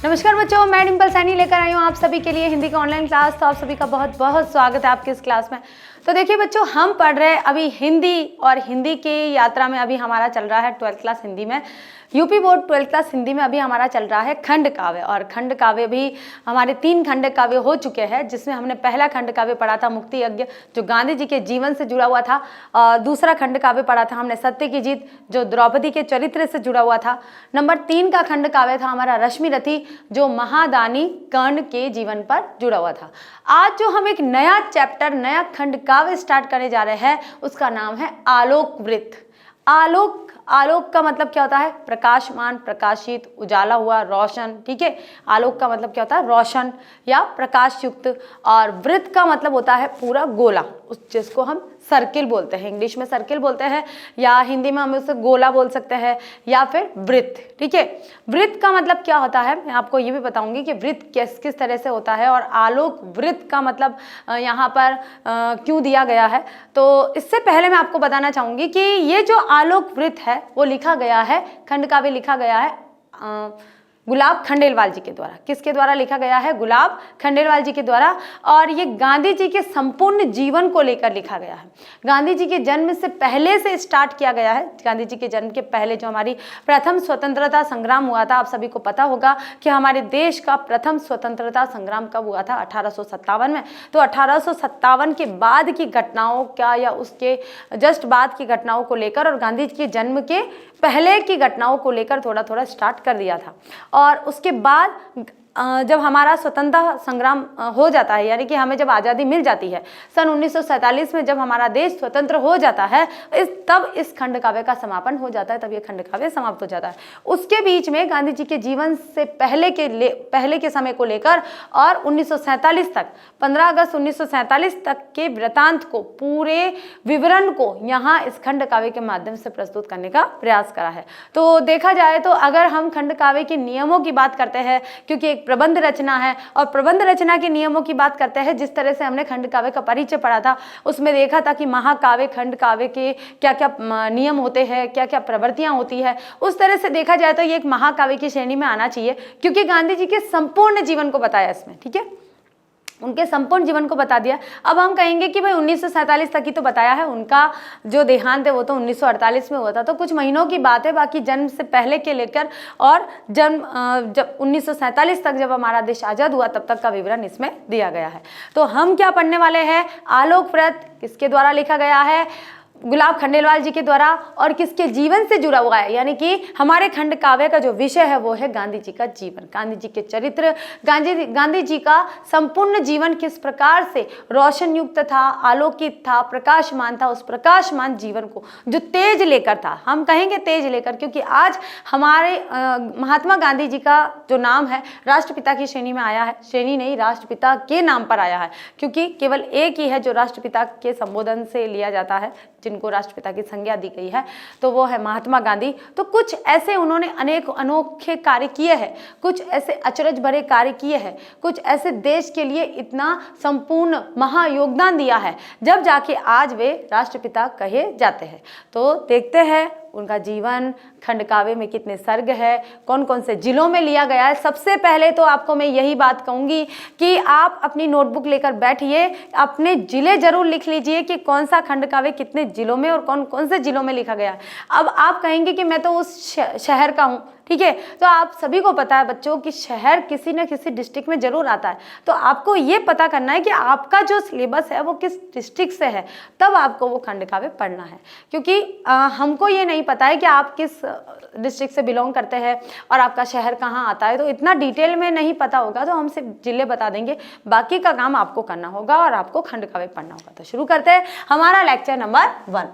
नमस्कार बच्चों, मैं डिम्पल सैनी लेकर आई हूँ आप सभी के लिए हिंदी का ऑनलाइन क्लास। तो आप सभी का बहुत बहुत स्वागत है आपके इस क्लास में। तो देखिए बच्चों, हम पढ़ रहे हैं अभी हिंदी, और हिंदी की यात्रा में अभी हमारा चल रहा है 12th क्लास हिंदी में। UP board 12th class Hindi में अभी हमारा चल रहा है खंड काव्य, और खंड काव्य भी हमारे 3 खंड काव्य हो चुके हैं, जिसमें हमने पहला खंड काव्य पढ़ा था मुक्ति यज्ञ, जो गांधी जी के जीवन से जुड़ा हुआ था। दूसरा खंड काव्य पढ़ा था हमने सत्य की जीत, जो द्रौपदी के चरित्र से जुड़ा हुआ था। नंबर 3 का खंड काव्य था हमारा रश्मि रथी, जो महादानी कर्ण के जीवन पर जुड़ा हुआ था। आज जो हम एक नया चैप्टर, नया खंड काव्य स्टार्ट करने जा रहे हैं, उसका नाम है आलोक वृत्त। आलोक का मतलब क्या होता है? प्रकाशमान, प्रकाशित, उजाला हुआ, रोशन। ठीक है, आलोक का मतलब क्या होता है? रोशन या प्रकाश युक्त। और वृत्त का मतलब होता है पूरा गोला, उस जिसको हम सर्किल बोलते हैं, इंग्लिश में सर्किल बोलते हैं, या हिंदी में हम उसे गोला बोल सकते हैं, या फिर वृत्त। ठीक है, वृत्त का मतलब क्या होता है, मैं आपको ये भी बताऊंगी कि वृत्त किस किस तरह से होता है, और आलोक वृत्त का मतलब यहाँ पर क्यों दिया गया है। तो इससे पहले मैं आपको बताना चाहूंगी कि ये जो आलोक वृत्त है वो लिखा गया है, खंड काव्य लिखा गया है गुलाब खंडेलवाल जी के द्वारा। किसके द्वारा लिखा गया है? गुलाब खंडेलवाल जी के द्वारा। और ये गांधी जी के संपूर्ण जीवन को लेकर लिखा गया है। गांधी जी के जन्म से पहले से स्टार्ट किया गया है। गांधी जी के जन्म के पहले जो हमारी प्रथम स्वतंत्रता संग्राम हुआ था, आप सभी को पता होगा कि हमारे देश का प्रथम स्वतंत्रता संग्राम कब हुआ था? 1857 में। तो 1857 के बाद की घटनाओं का, या उसके जस्ट बाद की घटनाओं को लेकर, और गांधी जी के जन्म के पहले की घटनाओं को लेकर थोड़ा थोड़ा स्टार्ट कर दिया था। और उसके बाद जब हमारा स्वतंत्रता संग्राम हो जाता है, यानी कि हमें जब आज़ादी मिल जाती है सन 1947 में, जब हमारा देश स्वतंत्र हो जाता है, तब इस खंड काव्य का समापन हो जाता है, तब ये खंड काव्य समाप्त हो जाता है। उसके बीच में गांधी जी के जीवन से पहले के समय को लेकर और 1947 तक, 15 अगस्त 1947 तक के वृतांत को, पूरे विवरण को यहाँ इस खंड काव्य के माध्यम से प्रस्तुत करने का प्रयास करा है। तो देखा जाए तो अगर हम खंड काव्य के नियमों की बात करते हैं, क्योंकि एक प्रबंध रचना है, और प्रबंध रचना के नियमों की बात करते हैं, जिस तरह से हमने खंड काव्य का परिचय पढ़ा था, उसमें देखा था कि महाकाव्य, खंड काव्य के क्या क्या नियम होते हैं, क्या क्या प्रवृत्तियां होती है। उस तरह से देखा जाए तो ये एक महाकाव्य की श्रेणी में आना चाहिए, क्योंकि गांधी जी के संपूर्ण जीवन को बताया इसमें। ठीक है, उनके संपूर्ण जीवन को बता दिया। अब हम कहेंगे कि भाई 1947 तक ही तो बताया है, उनका जो देहांत है वो तो 1948 में हुआ था, तो कुछ महीनों की बात है, बाकी जन्म से पहले के लेकर और जब 1947 तक जब हमारा देश आज़ाद हुआ तब तक का विवरण इसमें दिया गया है। तो हम क्या पढ़ने वाले हैं? आलोक वृत्त किसके द्वारा लिखा गया है? गुलाब खंडेलवाल जी के द्वारा, और किसके जीवन से जुड़ा हुआ है, यानी कि हमारे खंड काव्य का जो विषय है वो है गांधी जी का जीवन, गांधी जी के चरित्र, गांधी जी का संपूर्ण जीवन किस प्रकार से रोशन युक्त था, आलोकित था, प्रकाशमान था। उस प्रकाशमान जीवन को जो तेज लेकर था, हम कहेंगे तेज लेकर, क्योंकि आज हमारे महात्मा गांधी जी का जो नाम है राष्ट्रपिता की श्रेणी में आया है, श्रेणी नहीं, राष्ट्रपिता के नाम पर आया है, क्योंकि केवल एक ही है जो राष्ट्रपिता के संबोधन से लिया जाता है, जिनको राष्ट्रपिता की संज्ञा दी गई है, तो वो है महात्मा गांधी। तो कुछ ऐसे उन्होंने अनेक अनोखे कार्य किए हैं, कुछ ऐसे अचरज भरे कार्य किए हैं, कुछ ऐसे देश के लिए इतना संपूर्ण महायोगदान दिया है, जब जाके आज वे राष्ट्रपिता कहे जाते हैं। तो देखते हैं उनका जीवन, खंड काव्य में कितने सर्ग है, कौन कौन से जिलों में लिया गया है। सबसे पहले तो आपको मैं यही बात कहूँगी कि आप अपनी नोटबुक लेकर बैठिए, अपने जिले जरूर लिख लीजिए कि कौन सा खंड काव्य कितने जिलों में और कौन कौन से जिलों में लिखा गया है। अब आप कहेंगे कि मैं तो उस शहर का हूँ, ठीक है, तो आप सभी को पता है बच्चों कि शहर किसी न किसी डिस्ट्रिक्ट में जरूर आता है। तो आपको ये पता करना है कि आपका जो सिलेबस है वो किस डिस्ट्रिक्ट से है, तब आपको वो खंड काव्य पढ़ना है। क्योंकि हमको ये नहीं पता है कि आप किस डिस्ट्रिक्ट से बिलोंग करते हैं और आपका शहर कहाँ आता है, तो इतना डिटेल में नहीं पता होगा, तो हम सिर्फ जिले बता देंगे, बाकी का काम आपको करना होगा और आपको खंड काव्य पढ़ना होगा। तो शुरू करते हैं हमारा लेक्चर नंबर 1।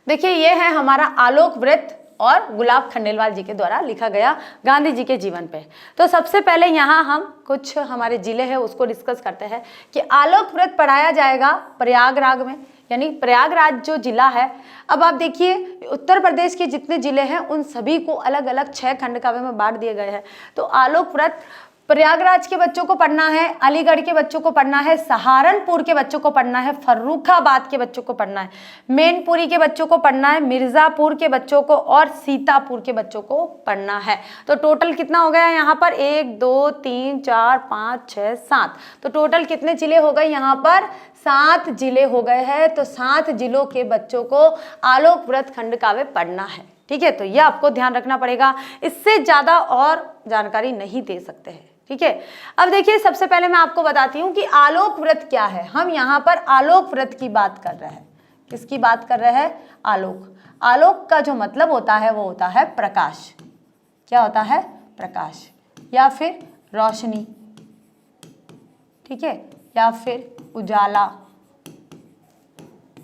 देखिए, ये है हमारा आलोक वृत्त और गुलाब खंडेलवाल जी के द्वारा लिखा गया गांधी जी के जीवन पे। तो सबसे पहले यहाँ हम कुछ हमारे जिले हैं उसको डिस्कस करते हैं कि आलोक वृत्त पढ़ाया जाएगा प्रयागराज में, यानी प्रयागराज जो जिला है। अब आप देखिए, उत्तर प्रदेश के जितने जिले हैं उन सभी को अलग अलग 6 खंड काव्य में बांट दिए गए हैं। तो आलोक वृत्त प्रयागराज के बच्चों को पढ़ना है, अलीगढ़ के बच्चों को पढ़ना है, सहारनपुर के बच्चों को पढ़ना है, फर्रुखाबाद के बच्चों को पढ़ना है, मैनपुरी के बच्चों को पढ़ना है, मिर्जापुर के बच्चों को और सीतापुर के बच्चों को पढ़ना है। तो टोटल कितना हो गया यहाँ पर 1 2 3 4 5 6 7। तो टोटल कितने जिले हो गए यहाँ पर 7 जिले हो गए हैं। तो 7 जिलों के बच्चों को आलोक व्रत खंड काव्य पढ़ना है। ठीक है, तो यह आपको ध्यान रखना पड़ेगा, इससे ज्यादा और जानकारी नहीं दे सकते हैं। ठीक है, अब देखिए सबसे पहले मैं आपको बताती हूँ कि आलोक व्रत क्या है। हम यहाँ पर आलोक व्रत की बात कर रहे हैं। किसकी बात कर रहे हैं? आलोक। आलोक का जो मतलब होता है वो होता है प्रकाश। क्या होता है? प्रकाश या फिर रोशनी। ठीक है, या फिर उजाला।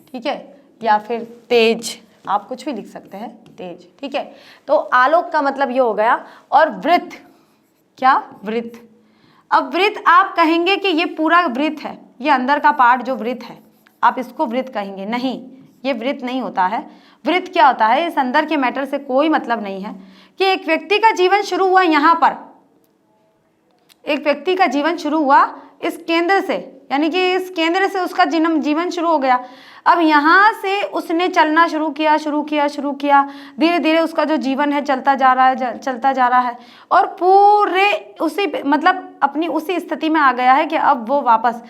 ठीक है, या फिर तेज, आप कुछ भी लिख सकते हैं, तेज। ठीक है, तो आलोक का मतलब ये हो गया। और वृत्त, क्या? वृत्त। अब वृत्त आप कहेंगे कि ये पूरा वृत्त है, ये अंदर का पार्ट जो वृत्त है आप इसको वृत्त कहेंगे, नहीं, ये वृत्त नहीं होता है। वृत्त क्या होता है? इस अंदर के मैटर से कोई मतलब नहीं है कि एक व्यक्ति का जीवन शुरू हुआ यहाँ पर, एक व्यक्ति का जीवन शुरू हुआ इस केंद्र से, यानी कि इस केंद्र से उसका जीवन शुरू हो गया। अब यहाँ से उसने चलना शुरू किया, धीरे धीरे उसका जो जीवन है चलता जा रहा है और पूरे उसी मतलब अपनी उसी स्थिति में आ गया है कि अब वो वापस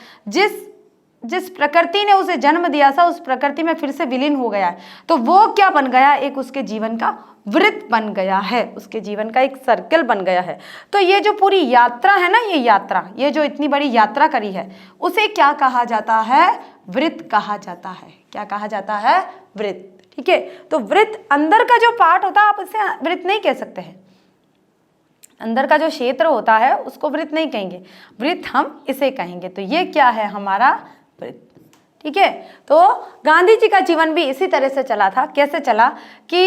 जिस प्रकृति ने उसे जन्म दिया था उस प्रकृति में फिर से विलीन हो गया है। तो वो क्या बन गया? एक उसके जीवन का वृत्त बन गया है, उसके जीवन का एक सर्कल बन गया है। तो ये जो पूरी यात्रा है ना, ये यात्रा, ये जो इतनी बड़ी यात्रा करी है उसे क्या कहा जाता है? वृत्त कहा जाता है। क्या कहा जाता है? वृत्त। ठीक है, तो वृत्त अंदर का जो पार्ट होता है आप इसे वृत्त नहीं कह सकते हैं। अंदर का जो क्षेत्र होता है उसको वृत्त नहीं कहेंगे, वृत्त हम इसे कहेंगे। तो ये क्या है? हमारा वृत्त। ठीक है, तो गांधी जी का जीवन भी इसी तरह से चला था। कैसे चला कि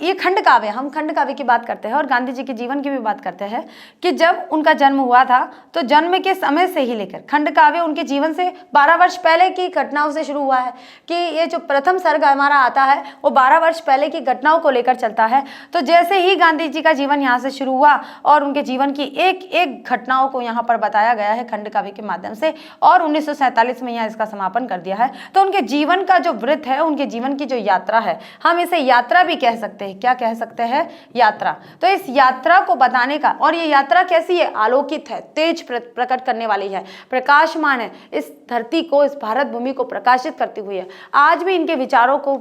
ये खंड काव्य, हम खंड काव्य की बात करते हैं और गांधी जी के जीवन की भी बात करते हैं कि जब उनका जन्म हुआ था तो जन्म के समय से ही लेकर खंड काव्य उनके जीवन से 12 वर्ष पहले की घटनाओं से शुरू हुआ है। कि ये जो प्रथम सर्ग हमारा आता है वो 12 वर्ष पहले की घटनाओं को लेकर चलता है। तो जैसे ही गांधी जी का जीवन यहाँ से शुरू हुआ और उनके जीवन की एक एक घटनाओं को यहाँ पर बताया गया है खंड काव्य के माध्यम से, और 1947 में यहाँ इसका समापन दिया है। तो उनके जीवन का जो वृत्त है, उनके जीवन की जो यात्रा है, हम इसे यात्रा भी कह सकते हैं। क्या कह सकते हैं? यात्रा। तो इस यात्रा को बताने का, और ये यात्रा कैसी है? आलोकित है, तेज प्रकट करने वाली है, प्रकाशमान है, इस धरती को, इस भारत भूमि को प्रकाशित करती हुई है। आज भी इनके विचारों को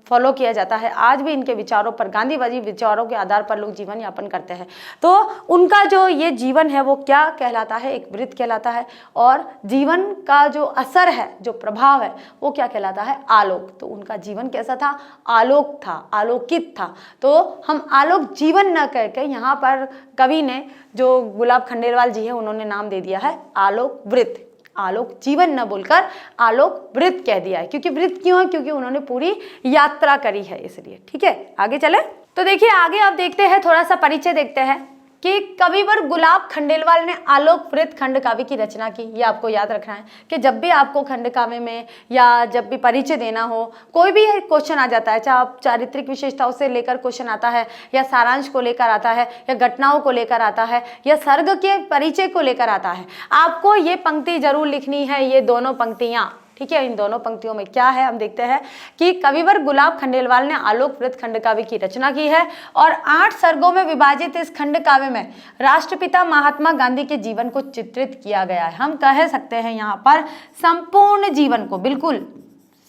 फॉलो किया जाता है, आज भी इनके विचारों पर, गांधीवादी विचारों के आधार पर लोग जीवन यापन करते हैं। तो उनका जो ये जीवन है वो क्या कहलाता है? एक वृत्त कहलाता है। और जीवन का जो असर है, जो प्रभाव है, वो क्या कहलाता है? आलोक। तो उनका जीवन कैसा था? आलोक था, आलोकित था। तो हम आलोक जीवन न कह के यहाँ पर कवि ने, जो गुलाब खंडेलवाल जी है, उन्होंने नाम दे दिया है आलोक वृत्त। आलोक जीवन न बोलकर आलोक वृत्त कह दिया है। क्योंकि वृत्त क्यों है? क्योंकि उन्होंने पूरी यात्रा करी है, इसलिए। ठीक है, आगे चले। तो देखिए आगे आप देखते हैं, थोड़ा सा परिचय देखते हैं कि कविवर गुलाब खंडेलवाल ने आलोक वृत्त खंड काव्य की रचना की। ये आपको याद रखना है कि जब भी आपको खंड काव्य में या जब भी परिचय देना हो, कोई भी क्वेश्चन आ जाता है, चाहे आप चारित्रिक विशेषताओं से लेकर क्वेश्चन आता है, या सारांश को लेकर आता है, या घटनाओं को लेकर आता है, या सर्ग के परिचय को लेकर आता है, आपको ये पंक्ति जरूर लिखनी है, ये दोनों पंक्तियां। ठीक है, इन दोनों पंक्तियों में क्या है हम देखते हैं कि कविवर गुलाब खंडेलवाल ने आलोक वृत्त खंड काव्य की रचना की है। और 8 सर्गों में विभाजित इस खंड काव्य में राष्ट्रपिता महात्मा गांधी के जीवन को चित्रित किया गया है। हम कह सकते हैं यहाँ पर संपूर्ण जीवन को, बिल्कुल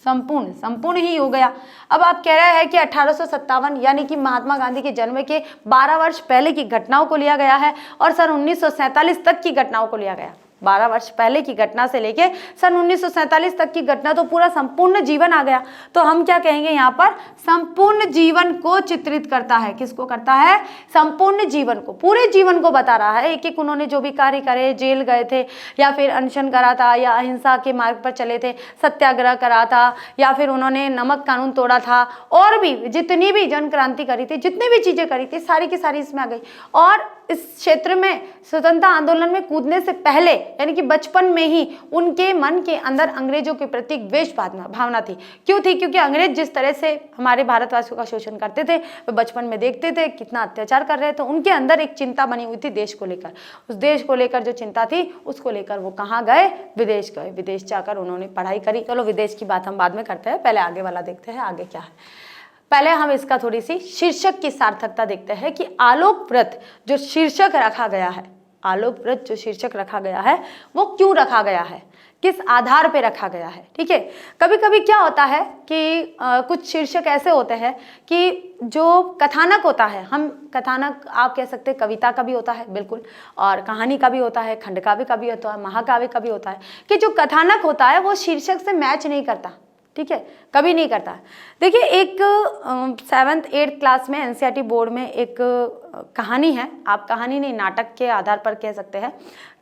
संपूर्ण ही हो गया। अब आप कह रहे हैं कि 1857 यानी कि महात्मा गांधी के जन्म के 12 वर्ष पहले की घटनाओं को लिया गया है और सन 1947 तक की घटनाओं को लिया गया। 12 वर्ष पहले की घटना से लेके सन 1947 तक की घटना, तो पूरा संपूर्ण जीवन आ गया। तो हम क्या कहेंगे यहाँ पर? संपूर्ण जीवन को चित्रित करता है। किसको करता है? संपूर्ण जीवन को, पूरे जीवन को बता रहा है। एक एक उन्होंने जो भी कार्य करे, जेल गए थे या फिर अनशन करा था, या अहिंसा के मार्ग पर चले थे, सत्याग्रह करा था, या फिर उन्होंने नमक कानून तोड़ा था, और भी जितनी भी जन क्रांति करी थी, जितनी भी चीजें करी थी, सारी की सारी इसमें आ गई। और इस क्षेत्र में स्वतंत्रता आंदोलन में कूदने से पहले यानी कि बचपन में ही उनके मन के अंदर अंग्रेजों के प्रति द्वेष भावना थी। क्यों थी? क्योंकि अंग्रेज जिस तरह से हमारे भारतवासियों का शोषण करते थे, वे बचपन में देखते थे कितना अत्याचार कर रहे थे, तो उनके अंदर एक चिंता बनी हुई थी देश को लेकर। उस देश को लेकर जो चिंता थी उसको लेकर वो कहाँ गए? विदेश गए। विदेश जाकर उन्होंने पढ़ाई करी। चलो विदेश की बात हम बाद में करते हैं, पहले आगे वाला देखते हैं आगे क्या है। पहले हम इसका थोड़ी सी शीर्षक की सार्थकता देखते हैं कि आलोक व्रत जो शीर्षक रखा गया है, आलोक व्रत जो शीर्षक रखा गया है वो क्यों रखा गया है, किस आधार पे रखा गया है। ठीक है, कभी कभी क्या होता है कि कुछ शीर्षक ऐसे होते हैं कि जो कथानक होता है, हम कथानक आप कह सकते हैं कविता का भी होता है बिल्कुल, और कहानी का भी होता है, खंडकाव्य का भी होता है, महाकाव्य का भी होता है, कि जो कथानक होता है वो शीर्षक से मैच नहीं करता। ठीक है, कभी नहीं करता है। देखिए एक 7th 8th क्लास में एनसीईआरटी बोर्ड में एक कहानी है, आप कहानी नहीं नाटक के आधार पर कह सकते हैं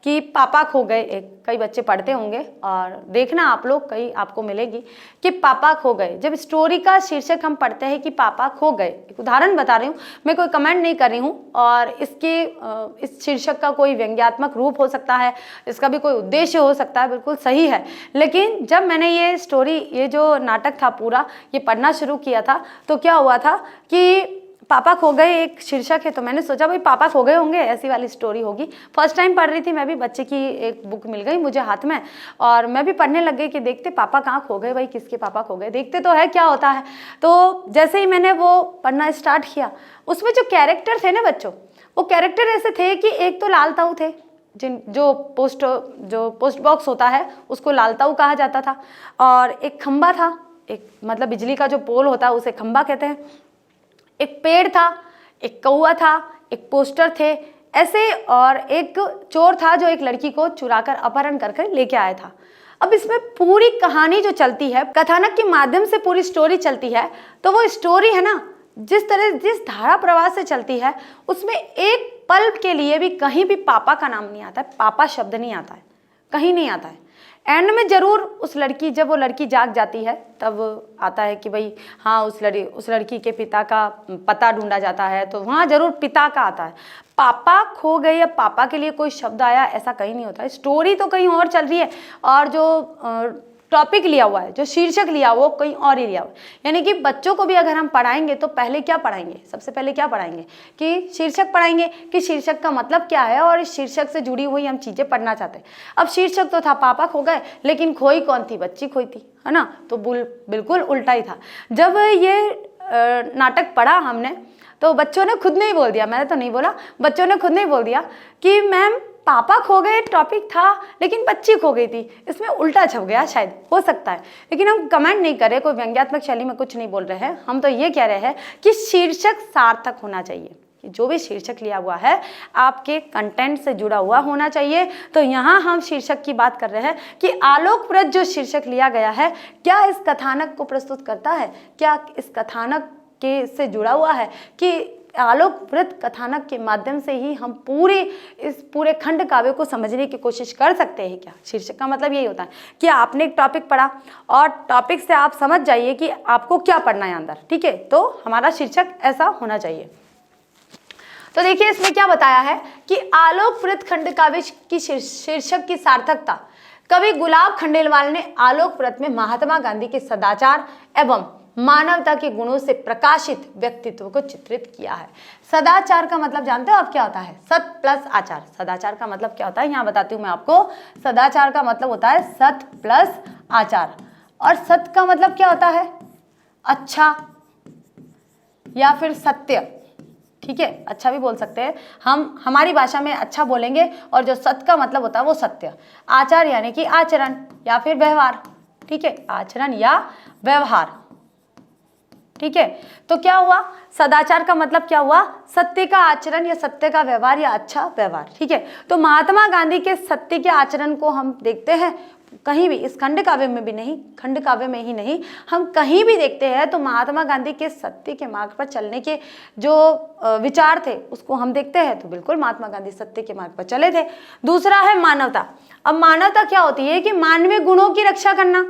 कि पापा खो गए। एक कई बच्चे पढ़ते होंगे और देखना आप लोग, कई आपको मिलेगी कि पापा खो गए। जब स्टोरी का शीर्षक हम पढ़ते हैं कि पापा खो गए, एक उदाहरण बता रही हूँ, मैं कोई कमेंट नहीं कर रही हूँ, और इस शीर्षक का कोई व्यंग्यात्मक रूप हो सकता है, इसका भी कोई उद्देश्य हो सकता है, बिल्कुल सही है। लेकिन जब मैंने ये स्टोरी, ये जो नाटक था पूरा, ये पढ़ना शुरू किया था तो क्या हुआ था कि पापा खो गए एक शीर्षक है, तो मैंने सोचा भाई पापा खो गए होंगे, ऐसी वाली स्टोरी होगी। फर्स्ट टाइम पढ़ रही थी मैं भी, बच्चे की एक बुक मिल गई मुझे हाथ में और मैं भी पढ़ने लग गई कि देखते पापा कहाँ खो गए, भाई किसके पापा खो गए, देखते तो है क्या होता है। तो जैसे ही मैंने वो पढ़ना स्टार्ट किया, उसमें जो कैरेक्टर थे ना बच्चों, वो कैरेक्टर ऐसे थे कि एक तो लाल ताऊ थे, जो पोस्ट बॉक्स होता है उसको लाल ताऊ कहा जाता था, और एक खंबा था, एक मतलब बिजली का जो पोल होता है उसे खंबा कहते हैं, एक पेड़ था, एक कौआ था, एक पोस्टर थे ऐसे, और एक चोर था जो एक लड़की को चुराकर अपहरण करके लेके आया था। अब इसमें पूरी कहानी जो चलती है, कथानक के माध्यम से पूरी स्टोरी चलती है, तो वो स्टोरी है ना, जिस धारा प्रवाह से चलती है उसमें एक पल के लिए भी कहीं भी पापा का नाम नहीं आता है, पापा शब्द नहीं आता है, कहीं नहीं आता है। एंड में जरूर उस लड़की, जब वो लड़की जाग जाती है तब आता है कि भाई हाँ उस लड़की के पिता का पता ढूंढा जाता है, तो वहाँ जरूर पिता का आता है। पापा खो गए या पापा के लिए कोई शब्द आया, ऐसा कहीं नहीं होता है। स्टोरी तो कहीं और चल रही है, और जो टॉपिक लिया हुआ है, जो शीर्षक लिया हुआ कहीं और ही लिया हुआ है। यानी कि बच्चों को भी अगर हम पढ़ाएंगे तो पहले क्या पढ़ाएंगे, सबसे पहले क्या पढ़ाएंगे कि शीर्षक पढ़ाएंगे, कि शीर्षक का मतलब क्या है और इस शीर्षक से जुड़ी हुई हम चीज़ें पढ़ना चाहते हैं। अब शीर्षक तो था पापा खो गए, लेकिन खोई कौन थी? बच्ची खोई थी, है ना। तो बिल्कुल उल्टा ही था। जब ये नाटक पढ़ा हमने तो बच्चों ने खुद नहीं बोल दिया, मैंने तो नहीं बोला, बच्चों ने खुद नहीं बोल दिया कि मैम पापा खो गए टॉपिक था लेकिन बच्ची खो गई थी, इसमें उल्टा छप गया, शायद हो सकता है। लेकिन हम कमेंट नहीं कर रहे, कोई व्यंग्यात्मक शैली में कुछ नहीं बोल रहे हैं, हम तो ये कह रहे हैं कि शीर्षक सार्थक होना चाहिए, कि जो भी शीर्षक लिया हुआ है आपके कंटेंट से जुड़ा हुआ होना चाहिए। तो यहाँ हम शीर्षक की बात कर रहे हैं कि आलोक व्रत जो शीर्षक लिया गया है, क्या इस कथानक को प्रस्तुत करता है, क्या इस कथानक के से जुड़ा हुआ है, कि आलोक व्रत कथानक के माध्यम से ही हम इस पूरे खंड काव्य को समझने की कोशिश कर सकते हैं क्या। शीर्षक का मतलब यही होता है कि आपने एक टॉपिक पढ़ा और टॉपिक से आप समझ जाइए कि आपको क्या पढ़ना है अंदर, ठीक है। तो हमारा शीर्षक ऐसा होना चाहिए। तो देखिए इसमें क्या बताया है कि आलोक व्रत खंड काव्य की शीर्षक की सार्थकता, कवि गुलाब खंडेलवाल ने आलोक व्रत में महात्मा गांधी के सदाचार एवं मानवता के गुणों से प्रकाशित व्यक्तित्व को चित्रित किया है। सदाचार का मतलब जानते हो आप क्या होता है? सत प्लस आचार। सदाचार का मतलब क्या होता है यहाँ बताती हूँ मैं आपको। सदाचार का मतलब होता है सत प्लस आचार, और सत का मतलब क्या होता है? अच्छा या फिर सत्य, ठीक है, अच्छा भी बोल सकते हैं हम, हमारी भाषा में अच्छा बोलेंगे। और जो सत का मतलब होता है वो सत्य। आचार यानी कि आचरण या फिर व्यवहार, ठीक है, आचरण या व्यवहार, ठीक है। तो क्या हुआ? सदाचार का मतलब क्या हुआ? सत्य का आचरण या सत्य का व्यवहार या अच्छा व्यवहार, ठीक है। तो महात्मा गांधी के सत्य के आचरण को हम देखते हैं कहीं भी, इस खंड काव्य में भी नहीं, खंड काव्य में ही नहीं, हम कहीं भी देखते हैं तो महात्मा गांधी के सत्य के मार्ग पर चलने के जो विचार थे उसको हम देखते हैं। तो बिल्कुल महात्मा गांधी सत्य के मार्ग पर चले थे। दूसरा है मानवता। अब मानवता क्या होती है कि मानवीय गुणों की रक्षा करना,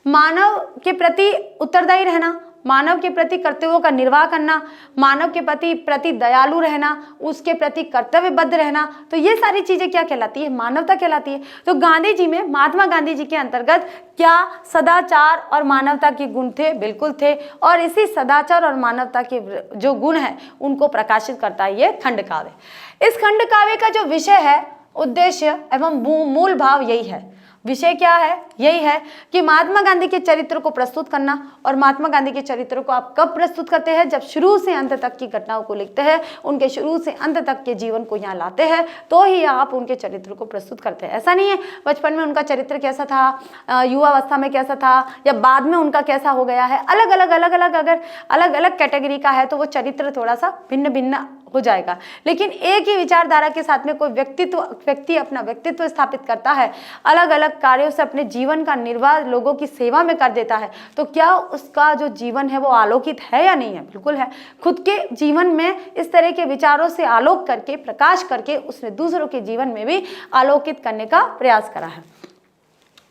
मानव के प्रति उत्तरदायी रहना, मानव के प्रति कर्तव्यों का निर्वाह करना, मानव के प्रति दयालु रहना, उसके प्रति कर्तव्यबद्ध रहना, तो ये सारी चीजें क्या कहलाती है? मानवता कहलाती है। तो गांधी जी में, महात्मा गांधी जी के अंतर्गत क्या सदाचार और मानवता के गुण थे? बिल्कुल थे। और इसी सदाचार और मानवता के जो गुण है उनको प्रकाशित करता है ये खंड काव्य। इस खंड काव्य का जो विषय है, उद्देश्य एवं मूल भाव यही है। विषय क्या है? यही है कि महात्मा गांधी के चरित्र को प्रस्तुत करना। और महात्मा गांधी के चरित्र को आप कब प्रस्तुत करते हैं? जब शुरू से अंत तक की घटनाओं को लिखते हैं, उनके शुरू से अंत तक के जीवन को यहाँ लाते हैं, तो ही आप उनके चरित्र को प्रस्तुत करते हैं। ऐसा नहीं है बचपन में उनका चरित्र कैसा था, युवावस्था में कैसा था, या बाद में उनका कैसा हो गया है। अलग अलग कैटेगरी का है तो वो चरित्र थोड़ा सा भिन्न भिन्न हो जाएगा। लेकिन एक ही विचारधारा के साथ में कोई व्यक्ति अपना व्यक्तित्व स्थापित करता है, अलग अलग कार्यों से अपने जीवन का निर्वाह लोगों की सेवा में कर देता है, तो क्या उसका जो जीवन है वो आलोकित है या नहीं है? बिल्कुल है। खुद के जीवन में इस तरह के विचारों से आलोक करके, प्रकाश करके उसने दूसरों के जीवन में भी आलोकित करने का प्रयास करा है।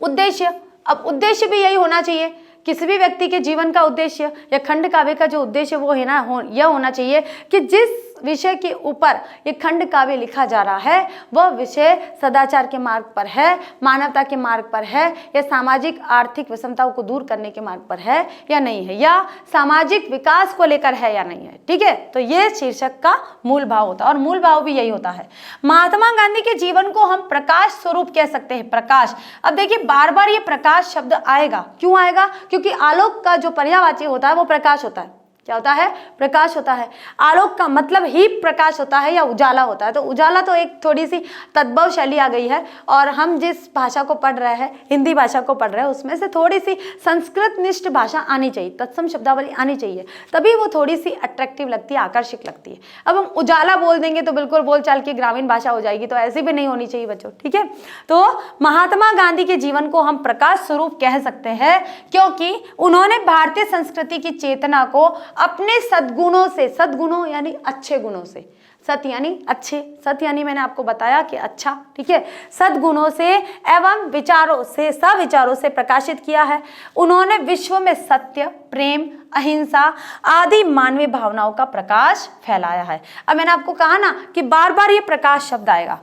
उद्देश्य, अब उद्देश्य भी यही होना चाहिए। किसी भी व्यक्ति के जीवन का उद्देश्य या खंड काव्य का जो उद्देश्य वो है ना, यह होना चाहिए कि जिस विषय के ऊपर ये खंड काव्य लिखा जा रहा है वह विषय सदाचार के मार्ग पर है, मानवता के मार्ग पर है, या सामाजिक आर्थिक विषमताओं को दूर करने के मार्ग पर है या नहीं है, या सामाजिक विकास को लेकर है या नहीं है। ठीक है, तो ये शीर्षक का मूल भाव होता है और मूल भाव भी यही होता है। महात्मा गांधी के जीवन को हम प्रकाश स्वरूप कह सकते हैं। प्रकाश, अब देखिए बार बार ये प्रकाश शब्द आएगा। क्यों आएगा? क्योंकि आलोक का जो पर्यायवाची होता है वो प्रकाश होता है। क्या होता है? प्रकाश होता है। आलोक का मतलब ही प्रकाश होता है या उजाला होता है। तो उजाला तो एक थोड़ी सी तद्भव शैली आ गई है, और हम जिस भाषा को पढ़ रहे हैं, हिंदी भाषा को पढ़ रहे हैं, उसमें से थोड़ी सी संस्कृत निष्ठ भाषा आनी चाहिए, तत्सम शब्दावली आनी चाहिए, तभी वो थोड़ी सी अट्रैक्टिव लगती है, आकर्षक लगती है। अब हम उजाला बोल देंगे तो बिल्कुल बोलचाल की ग्रामीण भाषा हो जाएगी, तो ऐसी भी नहीं होनी चाहिए बच्चों। ठीक है, तो महात्मा गांधी के जीवन को हम प्रकाश स्वरूप कह सकते हैं क्योंकि उन्होंने भारतीय संस्कृति की चेतना को अपने सद्गुणों से, सद्गुणों यानी अच्छे गुणों से, सत यानी अच्छे, सत यानी मैंने आपको बताया कि अच्छा, ठीक है, सद्गुणों से एवं विचारों से, सविचारों से प्रकाशित किया है। उन्होंने विश्व में सत्य, प्रेम, अहिंसा आदि मानवीय भावनाओं का प्रकाश फैलाया है। अब मैंने आपको कहा ना कि बार बार ये प्रकाश शब्द आएगा।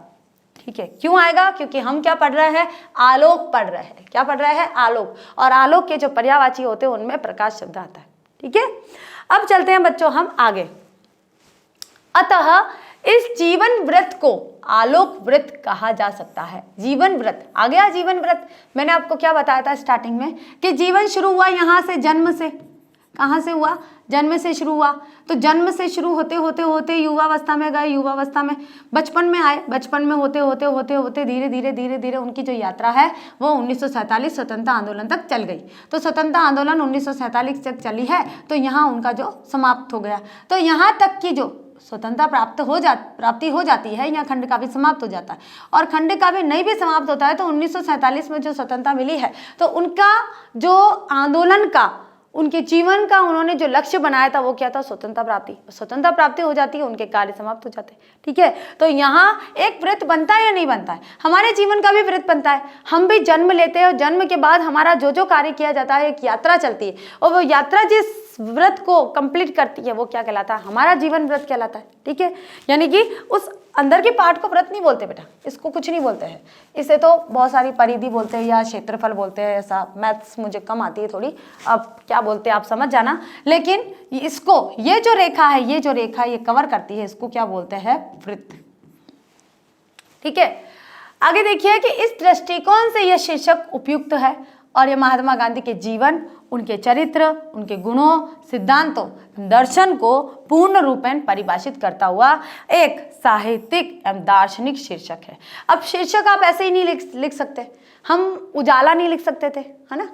ठीक है, क्यों आएगा? क्योंकि हम क्या पढ़ रहे हैं? आलोक पढ़ रहे हैं। क्या पढ़ रहे हैं? आलोक। और आलोक के जो पर्यायवाची होते हैं उनमें प्रकाश शब्द आता है। ठीक है, अब चलते हैं बच्चों हम आगे। अतः इस जीवन व्रत को आलोक व्रत कहा जा सकता है। जीवन व्रत आ गया। जीवन व्रत मैंने आपको क्या बताया था स्टार्टिंग में कि जीवन शुरू हुआ यहाँ से, जन्म से। कहाँ से हुआ? जन्म से शुरू हुआ। तो जन्म से शुरू होते होते होते युवावस्था में गए, युवावस्था में बचपन में आए, बचपन में होते होते होते होते धीरे धीरे धीरे धीरे उनकी जो यात्रा है वो 1947 स्वतंत्रता आंदोलन तक चल गई। तो स्वतंत्रता आंदोलन 1947 तक चली है, तो यहाँ उनका जो समाप्त हो गया। तो यहाँ तक की जो स्वतंत्रता प्राप्ति हो जाती है, यहाँ खंड काव्य समाप्त हो जाता है। और खंड काव्य नहीं भी समाप्त होता है तो 1947 में जो स्वतंत्रता मिली है तो उनका जो आंदोलन का, उनके जीवन का उन्होंने जो लक्ष्य बनाया था वो क्या था? स्वतंत्रता प्राप्ति। स्वतंत्रता प्राप्ति हो जाती है, उनके कार्य समाप्त हो जाते हैं। ठीक है, तो यहाँ एक व्रत बनता है या नहीं बनता है? हमारे जीवन का भी व्रत बनता है। हम भी जन्म लेते हैं और जन्म के बाद हमारा जो जो कार्य किया जाता है एक यात्रा चलती है, और वो यात्रा जिस व्रत को कंप्लीट करती है वो क्या कहलाता है? हमारा जीवन व्रत कहलाता है। ठीक है, यानी कि उस अंदर के पार्ट को व्रत नहीं बोलते बेटा, इसको कुछ नहीं बोलते हैं। इसे तो बहुत सारी परिधि बोलते हैं या क्षेत्रफल बोलते हैं। ऐसा मैथ्स मुझे कम आती है थोड़ी, अब क्या बोलते हैं आप समझ जाना। लेकिन इसको, ये जो रेखा है, ये जो रेखा ये कवर करती है, इसको क्या बोलते हैं? वृत्त। ठीक है, आगे देखिए कि इस दृष्टिकोण से यह शीर्षक उपयुक्त है और ये महात्मा गांधी के जीवन, उनके चरित्र, उनके गुणों, सिद्धांतों, दर्शन को पूर्ण रूपेण परिभाषित करता हुआ एक साहित्यिक एवं दार्शनिक शीर्षक है। अब शीर्षक आप ऐसे ही नहीं लिख सकते। हम उजाला नहीं लिख सकते थे, है ना,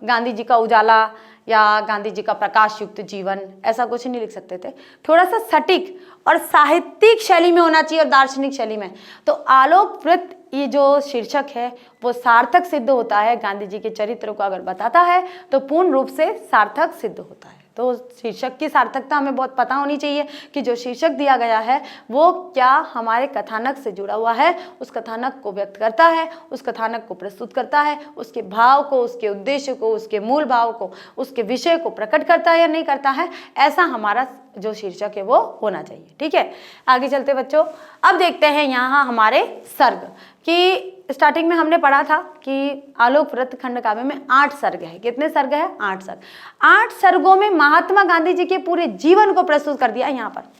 गांधी जी का उजाला या गांधी जी का प्रकाश युक्त जीवन, ऐसा कुछ नहीं लिख सकते थे। थोड़ा सा सटीक और साहित्यिक शैली में होना चाहिए और दार्शनिक शैली में। तो आलोक व्रत ये जो शीर्षक है वो सार्थक सिद्ध होता है। गांधी जी के चरित्र को अगर बताता है तो पूर्ण रूप से सार्थक सिद्ध होता है। तो शीर्षक की सार्थकता हमें बहुत पता होनी चाहिए कि जो शीर्षक दिया गया है वो क्या हमारे कथानक से जुड़ा हुआ है, उस कथानक को व्यक्त करता है, उस कथानक को प्रस्तुत करता है, उसके भाव को, उसके उद्देश्य को, उसके मूल भाव को, उसके विषय को प्रकट करता है या नहीं करता है, ऐसा हमारा जो शीर्षक है वो होना चाहिए। ठीक है, आगे चलते बच्चों। अब देखते हैं यहाँ हमारे सर्ग कि स्टार्टिंग में हमने पढ़ा था कि आलोक वृत्त खंड काव्य में 8 सर्ग है। कितने सर्ग है? 8 सर्ग। 8 सर्गों में महात्मा गांधी जी के पूरे जीवन को प्रस्तुत कर दिया। यहाँ पर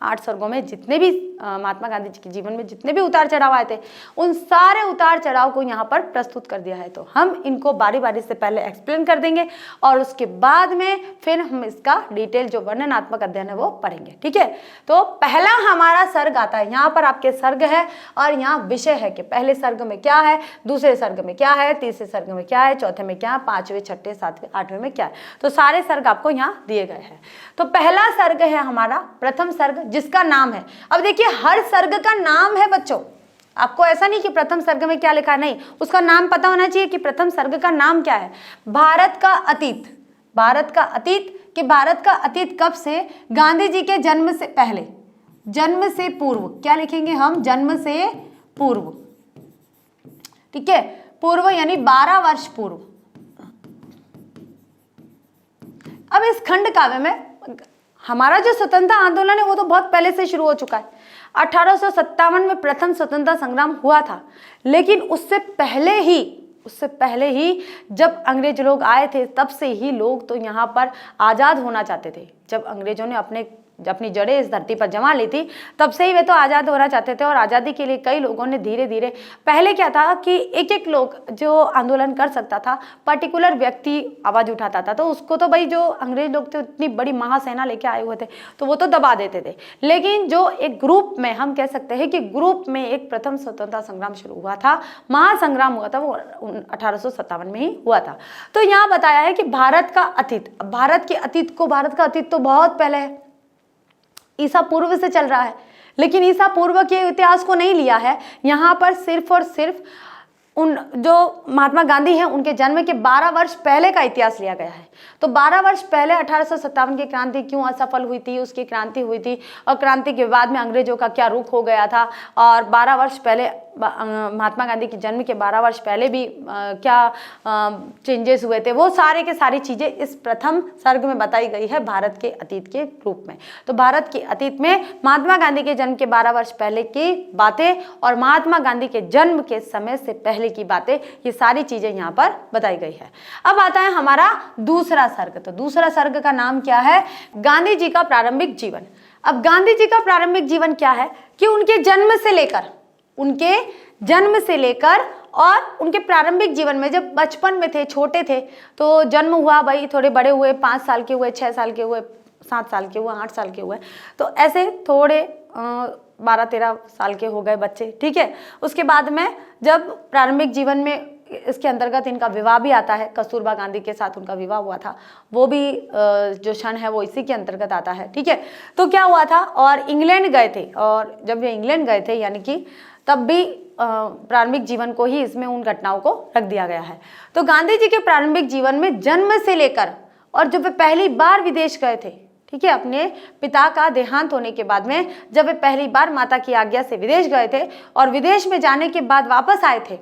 8 सर्गों में जितने भी महात्मा गांधी जी के जीवन में जितने भी उतार चढ़ाव आए थे, उन सारे उतार चढ़ाव को यहाँ पर प्रस्तुत कर दिया है। तो हम इनको बारी बारी से पहले एक्सप्लेन कर देंगे और उसके बाद में फिर हम इसका डिटेल जो वर्णनात्मक अध्ययन है वो पढ़ेंगे। ठीक है, तो पहला हमारा सर्ग आता है। यहाँ पर आपके सर्ग है और यहाँ विषय है कि पहले सर्ग में क्या है, दूसरे सर्ग में क्या है, तीसरे सर्ग में क्या है, चौथे में क्या है, 5वें, 6ठे, 7वें, 8वें में क्या है। तो सारे सर्ग आपको यहाँ दिए गए हैं। तो पहला सर्ग है हमारा प्रथम सर्ग, जिसका नाम है, अब देखिए हर सर्ग का नाम है बच्चों। आपको ऐसा नहीं कि प्रथम सर्ग में क्या लिखा, नहीं, उसका नाम पता होना चाहिए कि प्रथम सर्ग का नाम क्या है। भारत का अतीत, भारत का अतीत, कि भारत का अतीत कब से, गांधी जी के जन्म से पहले, जन्म से पूर्व, क्या लिखेंगे हम, जन्म से पूर्व। ठीक है, पूर्व यानी 12 वर्ष पूर्व। अब इस खंड काव्य में हमारा जो स्वतंत्रता आंदोलन है वो तो बहुत पहले से शुरू हो चुका है। 1857 में प्रथम स्वतंत्रता संग्राम हुआ था, लेकिन उससे पहले ही जब अंग्रेज लोग आए थे, तब से ही लोग तो यहाँ पर आज़ाद होना चाहते थे। जब अंग्रेजों ने अपनी जड़ें इस धरती पर जमा ली थी, तब से ही वे तो आज़ाद होना चाहते थे। और आज़ादी के लिए कई लोगों ने धीरे धीरे, पहले क्या था कि एक एक लोग जो आंदोलन कर सकता था, पर्टिकुलर व्यक्ति आवाज़ उठाता था, तो उसको तो भाई जो अंग्रेज लोग थे इतनी बड़ी महासेना लेके आए हुए थे तो वो तो दबा देते थे। लेकिन जो एक ग्रुप में, हम कह सकते हैं कि ग्रुप में एक प्रथम स्वतंत्रता संग्राम शुरू हुआ था, महासंग्राम हुआ था, वो 1857 में ही हुआ था। तो यहाँ बताया है कि भारत का अतीत, भारत के अतीत को, भारत का अतीत तो बहुत पहले है, ईसा पूर्व से चल रहा है, लेकिन ईसा पूर्व के इतिहास को नहीं लिया है। यहाँ पर सिर्फ और सिर्फ उन जो महात्मा गांधी हैं उनके जन्म के 12 वर्ष पहले का इतिहास लिया गया है। तो 12 वर्ष पहले 1857 की क्रांति क्यों असफल हुई थी, उसकी क्रांति हुई थी, और क्रांति के बाद में अंग्रेजों का क्या रुख हो गया था, और 12 वर्ष पहले महात्मा गांधी के जन्म के 12 वर्ष पहले भी क्या चेंजेस हुए थे, वो सारे के सारी चीज़ें इस प्रथम सर्ग में बताई गई है भारत के अतीत के रूप में। तो भारत के अतीत में महात्मा गांधी के जन्म के 12 वर्ष पहले की बातें और महात्मा गांधी के जन्म के समय से पहले की बातें, ये सारी चीज़ें यहाँ पर बताई गई है। अब आता है हमारा दूसरा सर्ग। तो दूसरा सर्ग का नाम क्या है, गांधी जी का प्रारंभिक जीवन। अब गांधी जी का प्रारंभिक जीवन क्या है कि उनके जन्म से लेकर और उनके प्रारंभिक जीवन में, जब बचपन में थे, छोटे थे, तो जन्म हुआ, भाई थोड़े बड़े हुए, 5 साल के हुए, 6 साल के हुए, 7 साल के हुए, 8 साल के हुए, तो ऐसे थोड़े 12-13 साल के हो गए बच्चे। ठीक है, उसके बाद में जब प्रारंभिक जीवन में इसके अंतर्गत इनका विवाह भी आता है, कस्तूरबा गांधी के साथ उनका विवाह हुआ था, वो भी जो क्षण है वो इसी के अंतर्गत आता है। ठीक है, तो क्या हुआ था, और इंग्लैंड गए थे, और जब ये इंग्लैंड गए थे यानी कि तब भी प्रारंभिक जीवन को ही इसमें उन घटनाओं को रख दिया गया है। तो गांधी जी के प्रारंभिक जीवन में जन्म से लेकर, और जब वे पहली बार विदेश गए थे, ठीक है, अपने पिता का देहांत होने के बाद में जब वे पहली बार माता की आज्ञा से विदेश गए थे और विदेश में जाने के बाद वापस आए थे,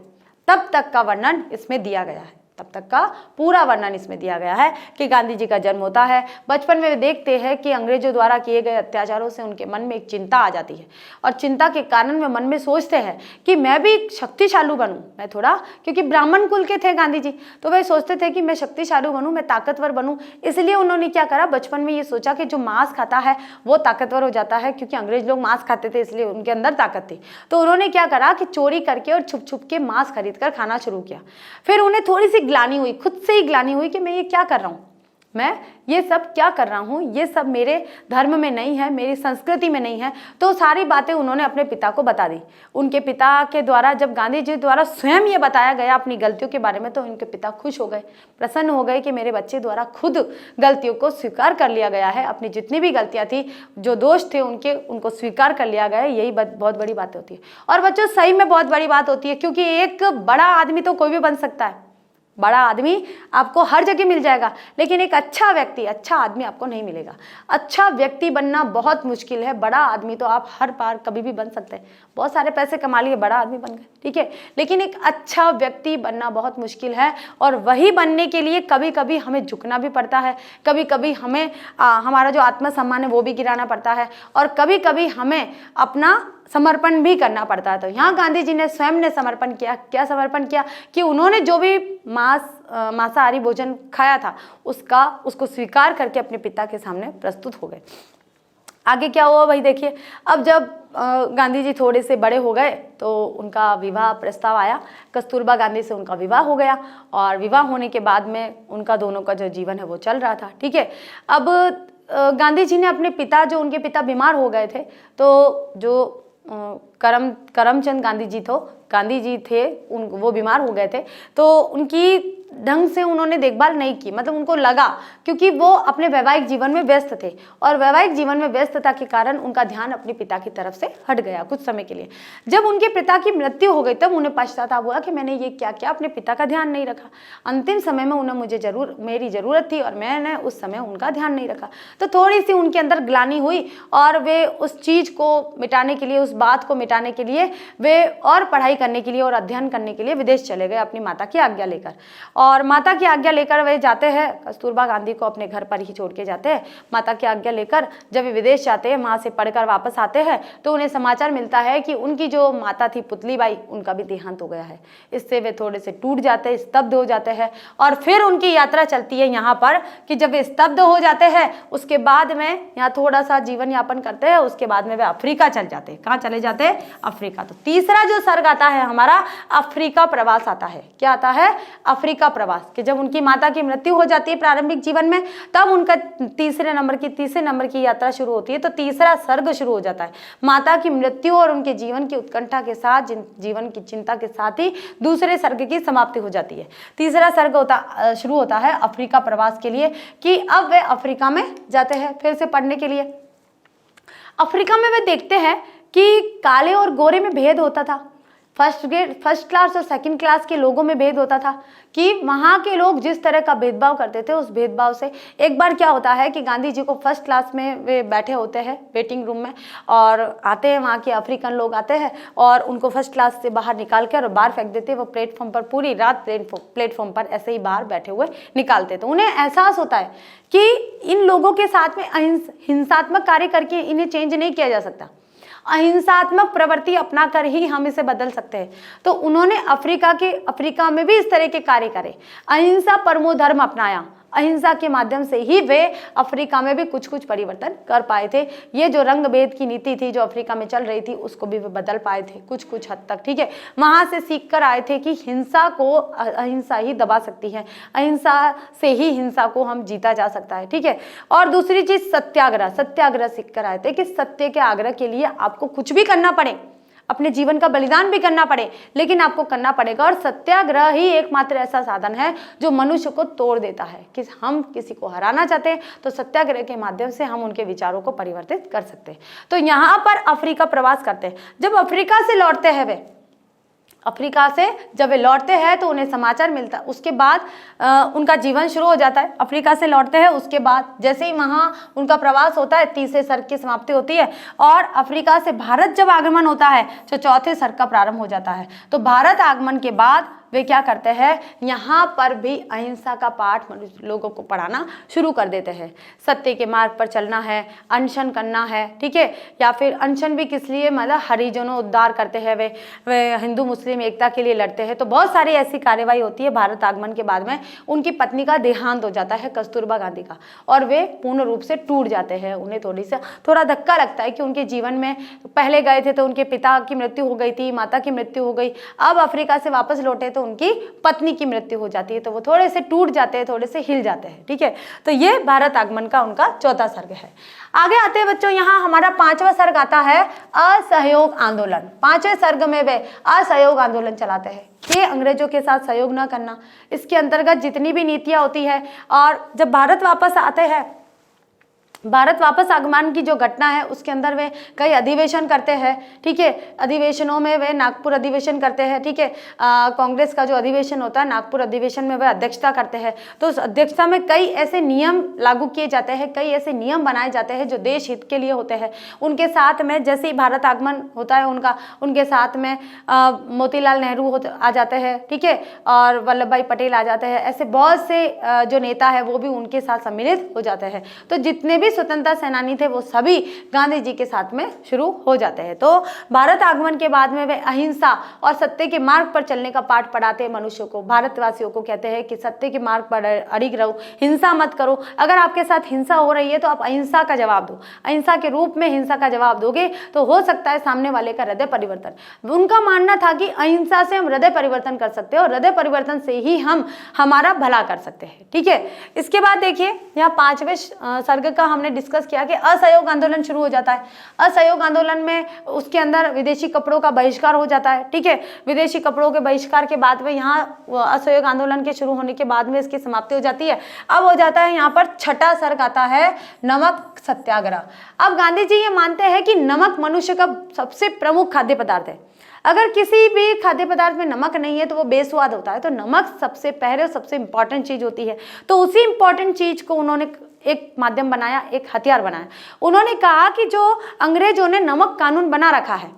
तब तक का वर्णन इसमें दिया गया है। तब तक का पूरा वर्णन इसमें दिया गया है कि गांधी जी का जन्म होता है। बचपन में वे देखते हैं कि अंग्रेजों द्वारा किए गए अत्याचारों से उनके मन में एक चिंता आ जाती है, और चिंता के कारण वे मन में सोचते हैं कि मैं भी शक्तिशाली बनूं, मैं थोड़ा, क्योंकि ब्राह्मण कुल के थे गांधी जी, तो वे सोचते थे कि मैं शक्तिशाली बनूं, मैं ताकतवर बनूं। इसलिए उन्होंने क्या करा, बचपन में ये सोचा कि जो मांस खाता है वो ताकतवर हो जाता है, क्योंकि अंग्रेज लोग मांस खाते थे इसलिए उनके अंदर ताकत थी। तो उन्होंने क्या करा कि चोरी करके और छुप छुप के मांस खरीद कर खाना शुरू किया। फिर उन्हें थोड़ी सी ग्लानि हुई, खुद से ही ग्लानि हुई कि मैं ये क्या कर रहा हूँ, मैं ये सब क्या कर रहा हूँ, ये सब मेरे धर्म में नहीं है, मेरी संस्कृति में नहीं है। तो सारी बातें उन्होंने अपने पिता को बता दी। उनके पिता के द्वारा जब गांधी जी द्वारा स्वयं ये बताया गया अपनी गलतियों के बारे में, तो उनके पिता खुश हो गए, प्रसन्न हो गए कि मेरे बच्चे द्वारा खुद गलतियों को स्वीकार कर लिया गया है, अपनी जितनी भी गलतियाँ थी, जो दोष थे उनको स्वीकार कर लिया गया है। यही बहुत बड़ी बात होती है। और बच्चों सही में बहुत बड़ी बात होती है, क्योंकि एक बड़ा आदमी तो कोई भी बन सकता है, बड़ा आदमी आपको हर जगह मिल जाएगा, लेकिन एक अच्छा व्यक्ति, अच्छा आदमी आपको नहीं मिलेगा। अच्छा व्यक्ति बनना बहुत मुश्किल है। बड़ा आदमी तो आप हर बार कभी भी बन सकते हैं, बहुत सारे पैसे कमा लिए, बड़ा आदमी बन गए, ठीक है, लेकिन एक अच्छा व्यक्ति बनना बहुत मुश्किल है। और वही बनने के लिए कभी कभी हमें झुकना भी पड़ता है, कभी कभी हमें हमारा जो आत्मसम्मान है वो भी गिराना पड़ता है, और कभी कभी हमें अपना समर्पण भी करना पड़ता है। तो यहाँ गांधी जी ने स्वयं ने समर्पण किया। क्या समर्पण किया कि उन्होंने जो भी मांसाहारी भोजन खाया था उसको स्वीकार करके अपने पिता के सामने प्रस्तुत हो गए। आगे क्या हुआ भाई देखिए, अब जब गांधी जी थोड़े से बड़े हो गए तो उनका विवाह प्रस्ताव आया, कस्तूरबा गांधी से उनका विवाह हो गया, और विवाह होने के बाद में उनका दोनों का जो जीवन है वो चल रहा था, ठीक है। अब गांधी जी ने अपने पिता, जो उनके पिता बीमार हो गए थे, तो जो करमचंद गांधी जी थे वो बीमार हो गए थे, तो उनकी ढंग से उन्होंने देखभाल नहीं की, मतलब उनको लगा, क्योंकि वो अपने वैवाहिक जीवन में व्यस्त थे, और वैवाहिक जीवन में व्यस्तता के कारण उनका ध्यान अपने पिता की तरफ से हट गया कुछ समय के लिए। जब उनके पिता की मृत्यु हो गई तब उन्हें पश्चाताप हुआ कि मैंने ये क्या किया, अपने पिता का ध्यान नहीं रखा। अंतिम समय में उन्हें मेरी जरूरत थी और मैंने उस समय उनका ध्यान नहीं रखा। तो थोड़ी सी उनके अंदर ग्लानि हुई, और वे उस चीज़ को मिटाने के लिए, उस बात को मिटाने के लिए वे और पढ़ाई करने के लिए और अध्ययन करने के लिए विदेश चले गए अपनी माता की आज्ञा लेकर। और माता की आज्ञा लेकर वे जाते हैं, कस्तूरबा गांधी को अपने घर पर ही छोड़ के जाते हैं। माता की आज्ञा लेकर जब वे विदेश जाते हैं, वहाँ से पढ़कर वापस आते हैं, तो उन्हें समाचार मिलता है कि उनकी जो माता थी पुतलीबाई, उनका भी देहांत हो गया है। इससे वे थोड़े से टूट जाते हैं, स्तब्ध हो जाते हैं, और फिर उनकी यात्रा चलती है यहाँ पर कि जब वे स्तब्ध हो जाते हैं, उसके बाद में यहाँ थोड़ा सा जीवन यापन करते हैं, उसके बाद में वे अफ्रीका चल जाते हैं। कहाँ चले जाते हैं? अफ्रीका। तो तीसरा जो सर्ग आता है हमारा, अफ्रीका प्रवास आता है। क्या आता है? अफ्रीका प्रवास। कि जब उनकी माता की मृत्यु हो जाती है प्रारंभिक जीवन में, तब उनका तीसरे नंबर की यात्रा शुरू होती है। तो तीसरा सर्ग शुरू हो जाता है। माता की मृत्यु और उनके जीवन की उत्कंठा के साथ, जीवन की चिंता के साथ ही दूसरे सर्ग की समाप्ति हो जाती है। तीसरा सर्ग शुरू होता है अफ्रीका प्रवास के लिए, कि अब वे अफ्रीका में जाते हैं फिर से पढ़ने के लिए। अफ्रीका में वे देखते हैं कि काले और गोरे में भेद होता था, फर्स्ट क्लास और सेकंड क्लास के लोगों में भेद होता था, कि वहाँ के लोग जिस तरह का भेदभाव करते थे, उस भेदभाव से एक बार क्या होता है कि गांधी जी को फर्स्ट क्लास में वे बैठे होते हैं वेटिंग रूम में, और आते हैं वहाँ के अफ्रीकन लोग आते हैं और उनको फर्स्ट क्लास से बाहर निकाल कर बाहर फेंक देते हैं। वो प्लेटफॉर्म पर पूरी रात प्लेटफॉर्म पर ऐसे ही बाहर बैठे हुए निकालते। तो उन्हें एहसास होता है कि इन लोगों के साथ में हिंसात्मक कार्य करके इन्हें चेंज नहीं किया जा सकता, अहिंसात्मक प्रवृत्ति अपना कर ही हम इसे बदल सकते हैं। तो उन्होंने अफ्रीका में भी इस तरह के कार्य करे, अहिंसा परमो धर्म अपनाया। अहिंसा के माध्यम से ही वे अफ्रीका में भी कुछ परिवर्तन कर पाए थे। ये जो रंग भेद की नीति थी जो अफ्रीका में चल रही थी, उसको भी वे बदल पाए थे कुछ हद तक, ठीक है। वहां से सीख कर आए थे कि हिंसा को अहिंसा ही दबा सकती है, अहिंसा से ही हिंसा को हम जीता जा सकता है, ठीक है। और दूसरी चीज सत्याग्रह सीख कर आए थे कि सत्य के आग्रह के लिए आपको कुछ भी करना पड़े, अपने जीवन का बलिदान भी करना पड़े, लेकिन आपको करना पड़ेगा। और सत्याग्रह ही एकमात्र ऐसा साधन है जो मनुष्य को तोड़ देता है। कि हम किसी को हराना चाहते हैं तो सत्याग्रह के माध्यम से हम उनके विचारों को परिवर्तित कर सकते हैं। तो यहाँ पर अफ्रीका प्रवास करते हैं। जब अफ्रीका से लौटते हैं वे, अफ्रीका से जब वे लौटते हैं तो उन्हें समाचार मिलता है, उसके बाद उनका जीवन शुरू हो जाता है। अफ्रीका से लौटते हैं, उसके बाद जैसे ही वहाँ उनका प्रवास होता है, तीसरे सर्ग की समाप्ति होती है, और अफ्रीका से भारत जब आगमन होता है तो चौथे सर्ग का प्रारंभ हो जाता है। तो भारत आगमन के बाद वे क्या करते हैं, यहाँ पर भी अहिंसा का पाठ मनुष्य लोगों को पढ़ाना शुरू कर देते हैं। सत्य के मार्ग पर चलना है, अनशन करना है, ठीक है। या फिर अनशन भी किस लिए, मतलब हरिजनों उद्धार करते हैं, वे हिंदू मुस्लिम एकता के लिए लड़ते हैं। तो बहुत सारी ऐसी कार्यवाही होती है। भारत आगमन के बाद में उनकी पत्नी का देहांत हो जाता है, कस्तूरबा गांधी का, और वे पूर्ण रूप से टूट जाते हैं। उन्हें थोड़ा धक्का लगता है कि उनके जीवन में पहले गए थे तो उनके पिता की मृत्यु हो गई थी, माता की मृत्यु हो गई, अब अफ्रीका से वापस लौटे तो उनकी पत्नी की मृत्यु हो जाती है। तो वो थोड़े से टूट जाते हैं, थोड़े से हिल जाते हैं, ठीक है। तो ये भारत आगमन का उनका चौथा सर्ग है। आगे आते हैं बच्चों, यहाँ हमारा पांचवा सर्ग आता है असहयोग आंदोलन। पांचवें सर्ग में वे असहयोग आंदोलन चलाते हैं कि अंग्रेजों के साथ सहयोग न करना। इसके अंतर्गत जितनी भी नीतियां होती है, और जब भारत वापस आते हैं भारत वापस आगमन की जो घटना है उसके अंदर वे कई अधिवेशन करते हैं, ठीक है। अधिवेशनों में वे नागपुर अधिवेशन करते हैं, ठीक है। कांग्रेस का जो अधिवेशन होता है नागपुर अधिवेशन में वे अध्यक्षता करते हैं। तो उस अध्यक्षता में कई ऐसे नियम लागू किए जाते हैं, कई ऐसे नियम बनाए जाते हैं जो देश हित के लिए होते हैं। उनके साथ में जैसे ही भारत आगमन होता है उनका, उनके साथ में मोतीलाल नेहरू आ जाते हैं, ठीक है, और वल्लभ भाई पटेल आ जाते हैं। ऐसे बहुत से जो नेता है वो भी उनके साथ सम्मिलित हो जाते हैं। तो जितने भी स्वतंत्रता सेनानी थे वो सभी गांधी जी के साथ में शुरू हो जाते हैं। तो भारत आगमन के बाद में वे अहिंसा और सत्य के मार्ग पर चलने का पाठ पढ़ाते हैं मनुष्यों को। भारतवासियों को कहते हैं कि सत्य के मार्ग पर अड़िग रहो, हिंसा मत करो। अगर आपके साथ हिंसा हो रही है तो आप अहिंसा का जवाब दो, अहिंसा के रूप में हिंसा का जवाब दोगे तो हो सकता है सामने वाले का हृदय परिवर्तन। उनका मानना था कि अहिंसा से हम हृदय परिवर्तन कर सकते हैं और हृदय परिवर्तन से ही हम हमारा भला कर सकते हैं, ठीक है। इसके बाद देखिए यहाँ 5वें सर्ग का हमने डिस्कस किया कि असहयोग आंदोलन शुरू हो जाता है। असहयोग आंदोलन में उसके अंदर विदेशी कपड़ों का बहिष्कार हो जाता है, ठीक है। विदेशी कपड़ों के बहिष्कार के बाद में यहाँ असहयोग आंदोलन के शुरू होने के बाद में इसकी समाप्ति हो जाती है। अब हो जाता है यहाँ पर छठा सर्ग आता है नमक सत्याग्रह। अब गांधी जी ये मानते हैं कि नमक मनुष्य का सबसे प्रमुख खाद्य पदार्थ है। अगर किसी भी खाद्य पदार्थ में नमक नहीं है तो वो बेस्वाद होता है। तो नमक सबसे पहले और सबसे इंपॉर्टेंट चीज होती है। तो उसी इंपॉर्टेंट चीज को उन्होंने एक माध्यम बनाया, एक हथियार बनाया। उन्होंने कहा कि जो अंग्रेजों ने नमक कानून बना रखा है,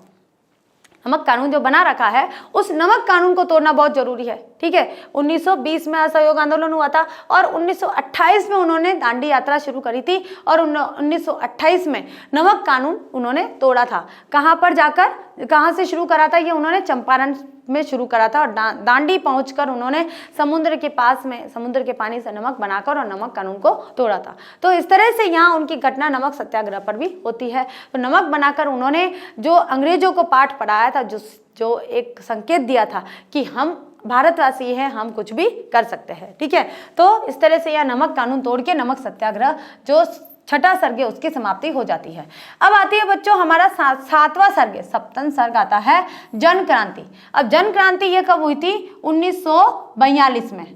नमक कानून जो बना रखा है उस नमक कानून को तोड़ना बहुत जरूरी है, ठीक है। 1920 में असहयोग आंदोलन हुआ था और 1928 में उन्होंने दांडी यात्रा शुरू करी थी और 1928 में नमक कानून उन्होंने तोड़ा था। कहाँ पर जाकर, कहाँ से शुरू करा था ये उन्होंने चंपारण में शुरू करा था और दांडी पहुंचकर उन्होंने समुद्र के पास में समुद्र के पानी से नमक बनाकर और नमक कानून को तोड़ा था। तो इस तरह से यहाँ उनकी घटना नमक सत्याग्रह पर भी होती है। तो नमक बनाकर उन्होंने जो अंग्रेजों को पाठ पढ़ाया था, जो एक संकेत दिया था कि हम भारतवासी हैं, हम कुछ भी कर सकते हैं, ठीक है। तो इस तरह से यह नमक कानून तोड़ के नमक सत्याग्रह जो छठा सर्ग है उसकी समाप्ति हो जाती है। अब आती है बच्चों हमारा सातवां सर्ग, सप्तम सर्ग आता है जन क्रांति। अब जन क्रांति ये कब हुई थी? 1942 में,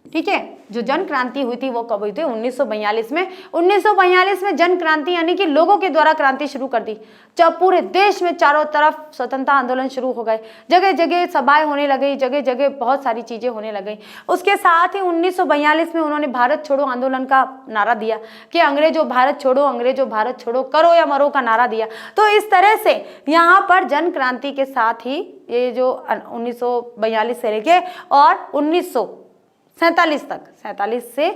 ठीक है। जो जन क्रांति हुई थी वो कब हुई थी? 1942 में। 1942 में जन क्रांति यानी कि लोगों के द्वारा क्रांति शुरू कर दी। जब पूरे देश में चारों तरफ स्वतंत्रता आंदोलन शुरू हो गए, जगह जगह सभाएं होने लगी, जगह जगह बहुत सारी चीजें होने लगी। उसके साथ ही 1942 में उन्होंने भारत छोड़ो आंदोलन का नारा दिया कि अंग्रेजों भारत छोड़ो, अंग्रेजों भारत छोड़ो, करो या मरो का नारा दिया। तो इस तरह से यहाँ पर जन क्रांति के साथ ही ये जो 1942 से लेके और 1947 तक, 47 से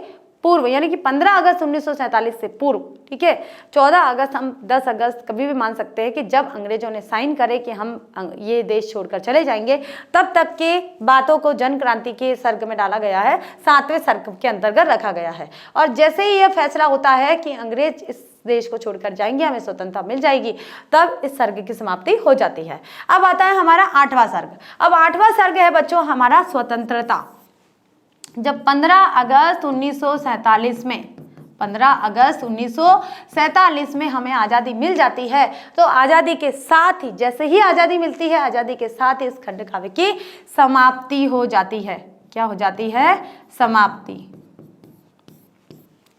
पूर्व यानी कि 15 अगस्त 1947 से पूर्व, ठीक है। 14 अगस्त हम 10 अगस्त कभी भी मान सकते हैं कि जब अंग्रेजों ने साइन करे कि हम ये देश छोड़कर चले जाएंगे, तब तक के बातों को जन क्रांति के सर्ग में डाला गया है, 7वें सर्ग के अंतर्गत रखा गया है। और जैसे ही यह फैसला होता है कि अंग्रेज इस देश को छोड़कर जाएंगे, हमें स्वतंत्रता मिल जाएगी, तब इस सर्ग की समाप्ति हो जाती है। अब आता है हमारा 8वां सर्ग। अब 8वां सर्ग है बच्चों हमारा स्वतंत्रता। जब 15 अगस्त 1947 में 15 अगस्त 1947 में हमें आज़ादी मिल जाती है, तो आज़ादी के साथ ही, जैसे ही आज़ादी मिलती है, आज़ादी के साथ ही इस खंड काव्य की समाप्ति हो जाती है। क्या हो जाती है? समाप्ति,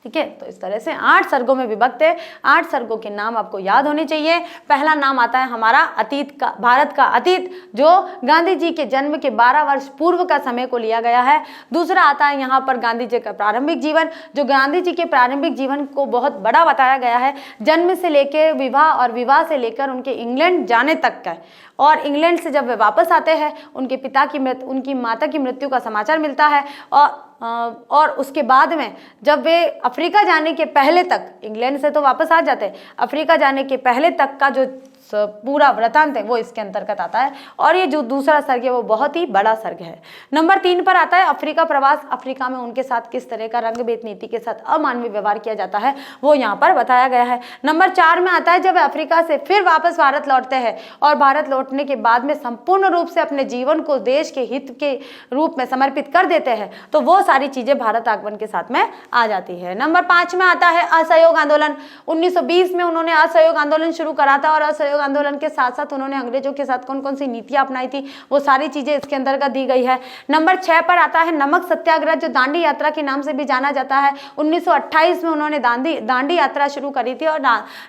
ठीक है। तो इस तरह से 8 सर्गों में विभक्त है। 8 सर्गों के नाम आपको याद होने चाहिए। पहला नाम आता है हमारा अतीत का, भारत का अतीत, जो गांधी जी के जन्म के 12 वर्ष पूर्व का समय को लिया गया है। दूसरा आता है यहाँ पर गांधी जी का प्रारंभिक जीवन, जो गांधी जी के प्रारंभिक जीवन को बहुत बड़ा बताया गया है, जन्म से लेकर विवाह और विवाह से लेकर उनके इंग्लैंड जाने तक का। और इंग्लैंड से जब वे वापस आते हैं, उनके पिता की मृत्यु, उनकी माता की मृत्यु का समाचार मिलता है। और उसके बाद में जब वे अफ्रीका जाने के पहले तक, इंग्लैंड से तो वापस आ जाते, अफ्रीका जाने के पहले तक का जो पूरा वृतांत है वो इसके अंतर्गत आता है। और ये जो दूसरा सर्ग है वो बहुत ही बड़ा सर्ग है। नंबर 3 पर आता है अफ्रीका प्रवास। अफ्रीका में उनके साथ किस तरह का रंगभेद नीति के साथ अमानवीय व्यवहार किया जाता है वो यहाँ पर बताया गया है। नंबर 4 में आता है जब अफ्रीका से फिर वापस भारत लौटते हैं और भारत लौटने के बाद में संपूर्ण रूप से अपने जीवन को देश के हित के रूप में समर्पित कर देते हैं, तो वो सारी चीजें भारत आगमन के साथ में आ जाती है। नंबर 5 में आता है असहयोग आंदोलन। 1920 में उन्होंने असहयोग आंदोलन शुरू करा था और असहयोग आंदोलन के साथ साथ उन्होंने अंग्रेजों के साथ कौन कौन सी नीतियां अपनाई थी, वो सारी चीजें इसके अंतर्गत दी गई है। नंबर 6 पर आता है नमक सत्याग्रह, जो दांडी यात्रा के नाम से भी जाना जाता है। 1928 में उन्होंने दांडी यात्रा शुरू करी थी और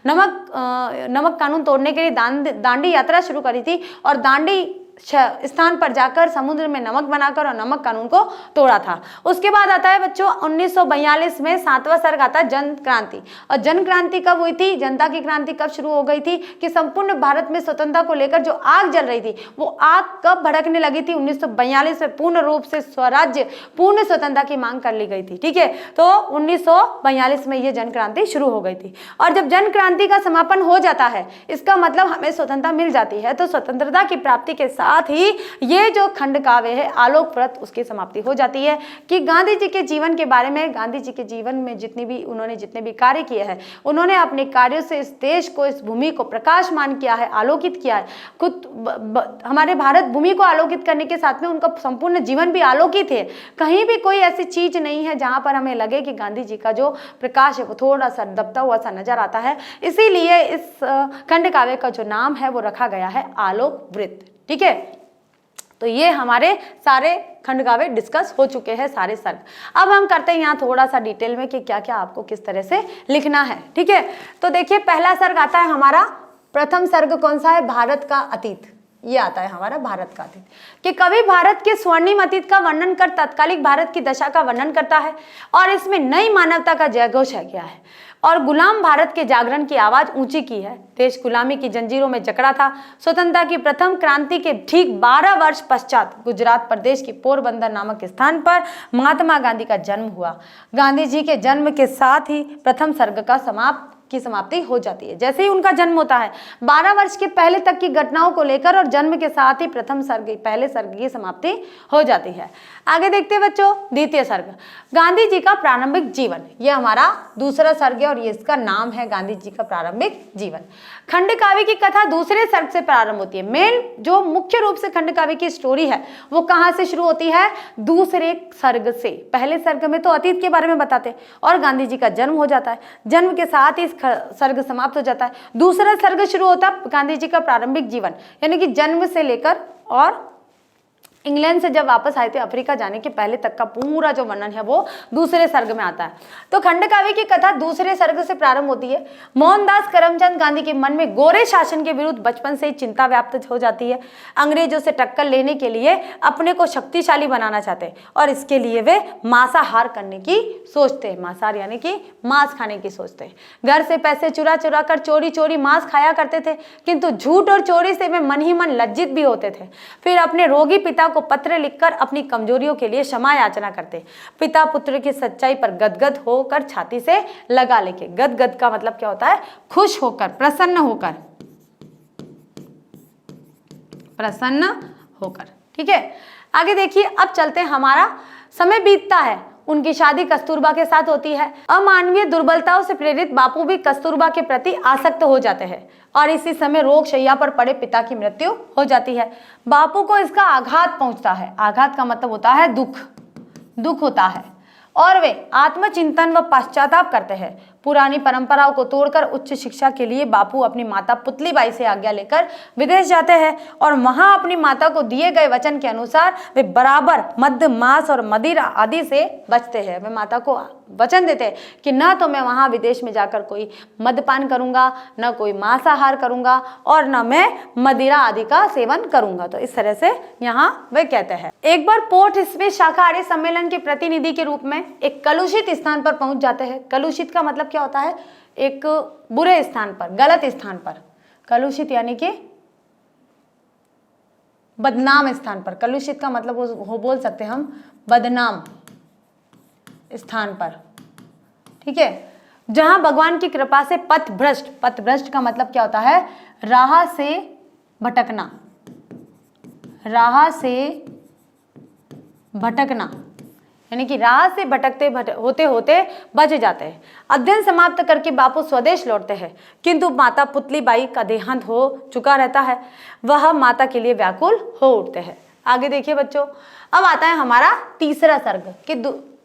नमक कानून तोड़ने के लिए दांडी यात्रा शुरू करी थी और दांडी स्थान पर जाकर समुद्र में नमक बनाकर और नमक कानून को तोड़ा था। उसके बाद आता है बच्चों 1942 में 7वां सर्ग आता है जन क्रांति। और जन क्रांति कब हुई थी, जनता की क्रांति कब शुरू हो गई थी कि संपूर्ण भारत में स्वतंत्रता को लेकर जो आग जल रही थी वो आग कब भड़कने लगी थी, 1942 में पूर्ण रूप से स्वराज्य पूर्ण स्वतंत्रता की मांग कर ली गई थी। ठीक है, तो 1942 में ये जन क्रांति शुरू हो गई थी। और जब जन क्रांति का समापन हो जाता है इसका मतलब हमें स्वतंत्रता मिल जाती है, तो स्वतंत्रता की प्राप्ति के साथ ही ये जो खंड काव्य है आलोक व्रत उसकी समाप्ति हो जाती है कि गांधी जी के जीवन के बारे में, गांधी जी के जीवन में उन्होंने जितने भी कार्य किए हैं उन्होंने अपने कार्यों से इस देश को, इस भूमि को प्रकाशमान किया है, आलोकित किया है। खुद हमारे भारत भूमि को आलोकित करने के साथ में उनका संपूर्ण जीवन भी आलोकित है। कहीं भी कोई ऐसी चीज नहीं है जहां पर हमें लगे कि गांधी जी का जो प्रकाश है वो थोड़ा सा दबता हुआ सा नजर आता है। इसीलिए इस खंड काव्य का जो नाम है वो रखा गया है आलोक वृत्त। ठीक है, तो ये हमारे सारे खंड काव्य डिस्कस हो चुके हैं, सारे सर्ग। अब हम करते हैं यहाँ थोड़ा सा डिटेल में कि क्या क्या आपको किस तरह से लिखना है। ठीक है, तो देखिए पहला सर्ग आता है हमारा, प्रथम सर्ग कौन सा है, भारत का अतीत। ये आता है हमारा भारत का अतीत कि कवि भारत के स्वर्णिम अतीत का वर्णन कर तत्कालिक भारत की दशा का वर्णन करता है और इसमें नई मानवता का जयघोष है गया है और गुलाम भारत के जागरण की आवाज ऊंची की है। देश गुलामी की जंजीरों में जकड़ा था। स्वतंत्रता की प्रथम क्रांति के ठीक 12 वर्ष पश्चात गुजरात प्रदेश की पोरबंदर नामक स्थान पर महात्मा गांधी का जन्म हुआ। गांधी जी के जन्म के साथ ही प्रथम सर्ग का समाप्ति हो जाती है। जैसे ही उनका जन्म होता है 12 वर्ष के पहले तक की घटनाओं को लेकर और जन्म के साथ ही पहले सर्ग की समाप्ति हो जाती है। आगे देखते हैं बच्चों द्वितीय सर्ग, गांधी जी का प्रारंभिक जीवन। यह हमारा दूसरा सर्ग है और ये इसका नाम है गांधी जी का प्रारंभिक जीवन। खंड काव्य की कथा दूसरे सर्ग से प्रारंभ होती है। मेन जो मुख्य रूप से खंड काव्य की स्टोरी है वो कहां से शुरू होती है, दूसरे सर्ग से। पहले सर्ग में तो अतीत के बारे में बताते और गांधी जी का जन्म हो जाता है, जन्म के साथ ही सर्ग समाप्त हो जाता है। दूसरा सर्ग शुरू होता है गांधी जी का प्रारंभिक जीवन, यानी कि जन्म से लेकर और इंग्लैंड से जब वापस आए थे अफ्रीका जाने के पहले तक का पूरा जो वर्णन है वो दूसरे सर्ग में आता है। तो खंड काव्य की कथा दूसरे सर्ग से प्रारंभ होती है। मोहनदास करमचंद गांधी के मन में गोरे शासन के विरुद्ध बचपन से ही चिंता व्याप्त हो जाती है। अंग्रेजों से टक्कर लेने के लिए अपने को शक्तिशाली बनाना चाहते हैं और इसके लिए वे मांसाहार करने की सोचते हैं। मांसाहार यानी कि मांस खाने की सोचते हैं। घर से पैसे चुरा चुरा कर चोरी चोरी मांस खाया करते थे, किंतु झूठ और चोरी से वे मन ही मन लज्जित भी होते थे। फिर अपने रोगी पिता को पत्र लिखकर अपनी कमजोरियों के लिए क्षमा याचना करते। पिता पुत्र की सच्चाई पर गदगद होकर छाती से लगा लेके, गदगद का मतलब क्या होता है, खुश होकर, प्रसन्न होकर, प्रसन्न होकर। ठीक है, आगे देखिए अब चलते हैं, हमारा समय बीतता है। उनकी शादी कस्तूरबा के साथ होती है। अमानवीय दुर्बलताओं से प्रेरित बापू भी कस्तूरबा के प्रति आसक्त हो जाते हैं और इसी समय रोग शैया पर पड़े पिता की मृत्यु हो जाती है। बापू को इसका आघात पहुंचता है। आघात का मतलब होता है दुख होता है और वे आत्मचिंतन व पश्चाताप करते हैं। पुरानी परंपराओं को तोड़कर उच्च शिक्षा के लिए बापू अपनी माता पुतलीबाई से आज्ञा लेकर विदेश जाते हैं और वहां अपनी माता को दिए गए वचन के अनुसार वे बराबर मद्य, मांस और मदिरा आदि से बचते हैं। वे माता को वचन देते हैं कि न तो मैं वहां विदेश में जाकर कोई मद्यपान करूंगा, न कोई मांसाहार करूंगा और न मैं मदिरा आदि का सेवन करूंगा। तो इस तरह से यहाँ वे कहते हैं। एक बार पोर्ट इसमें शाकाहारी सम्मेलन के प्रतिनिधि के रूप में एक कलुषित स्थान पर पहुंच जाते हैं। कलुषित का मतलब क्या होता है, एक बुरे स्थान पर, गलत स्थान पर। कलुषित यानी कि बदनाम स्थान पर। कलुषित का मतलब वो बोल सकते हैं हम बदनाम स्थान पर। ठीक है, जहां भगवान की कृपा से पथ भ्रष्ट का मतलब क्या होता है, राह से भटकना, राह से भटकना, यानी कि राह से भटकते होते होते बच जाते हैं। अध्ययन समाप्त करके बापू स्वदेश लौटते हैं, किंतु माता पुतलीबाई का देहांत हो चुका रहता है। वह माता के लिए व्याकुल हो उठते हैं। आगे देखिए बच्चों, अब आता है हमारा तीसरा सर्ग कि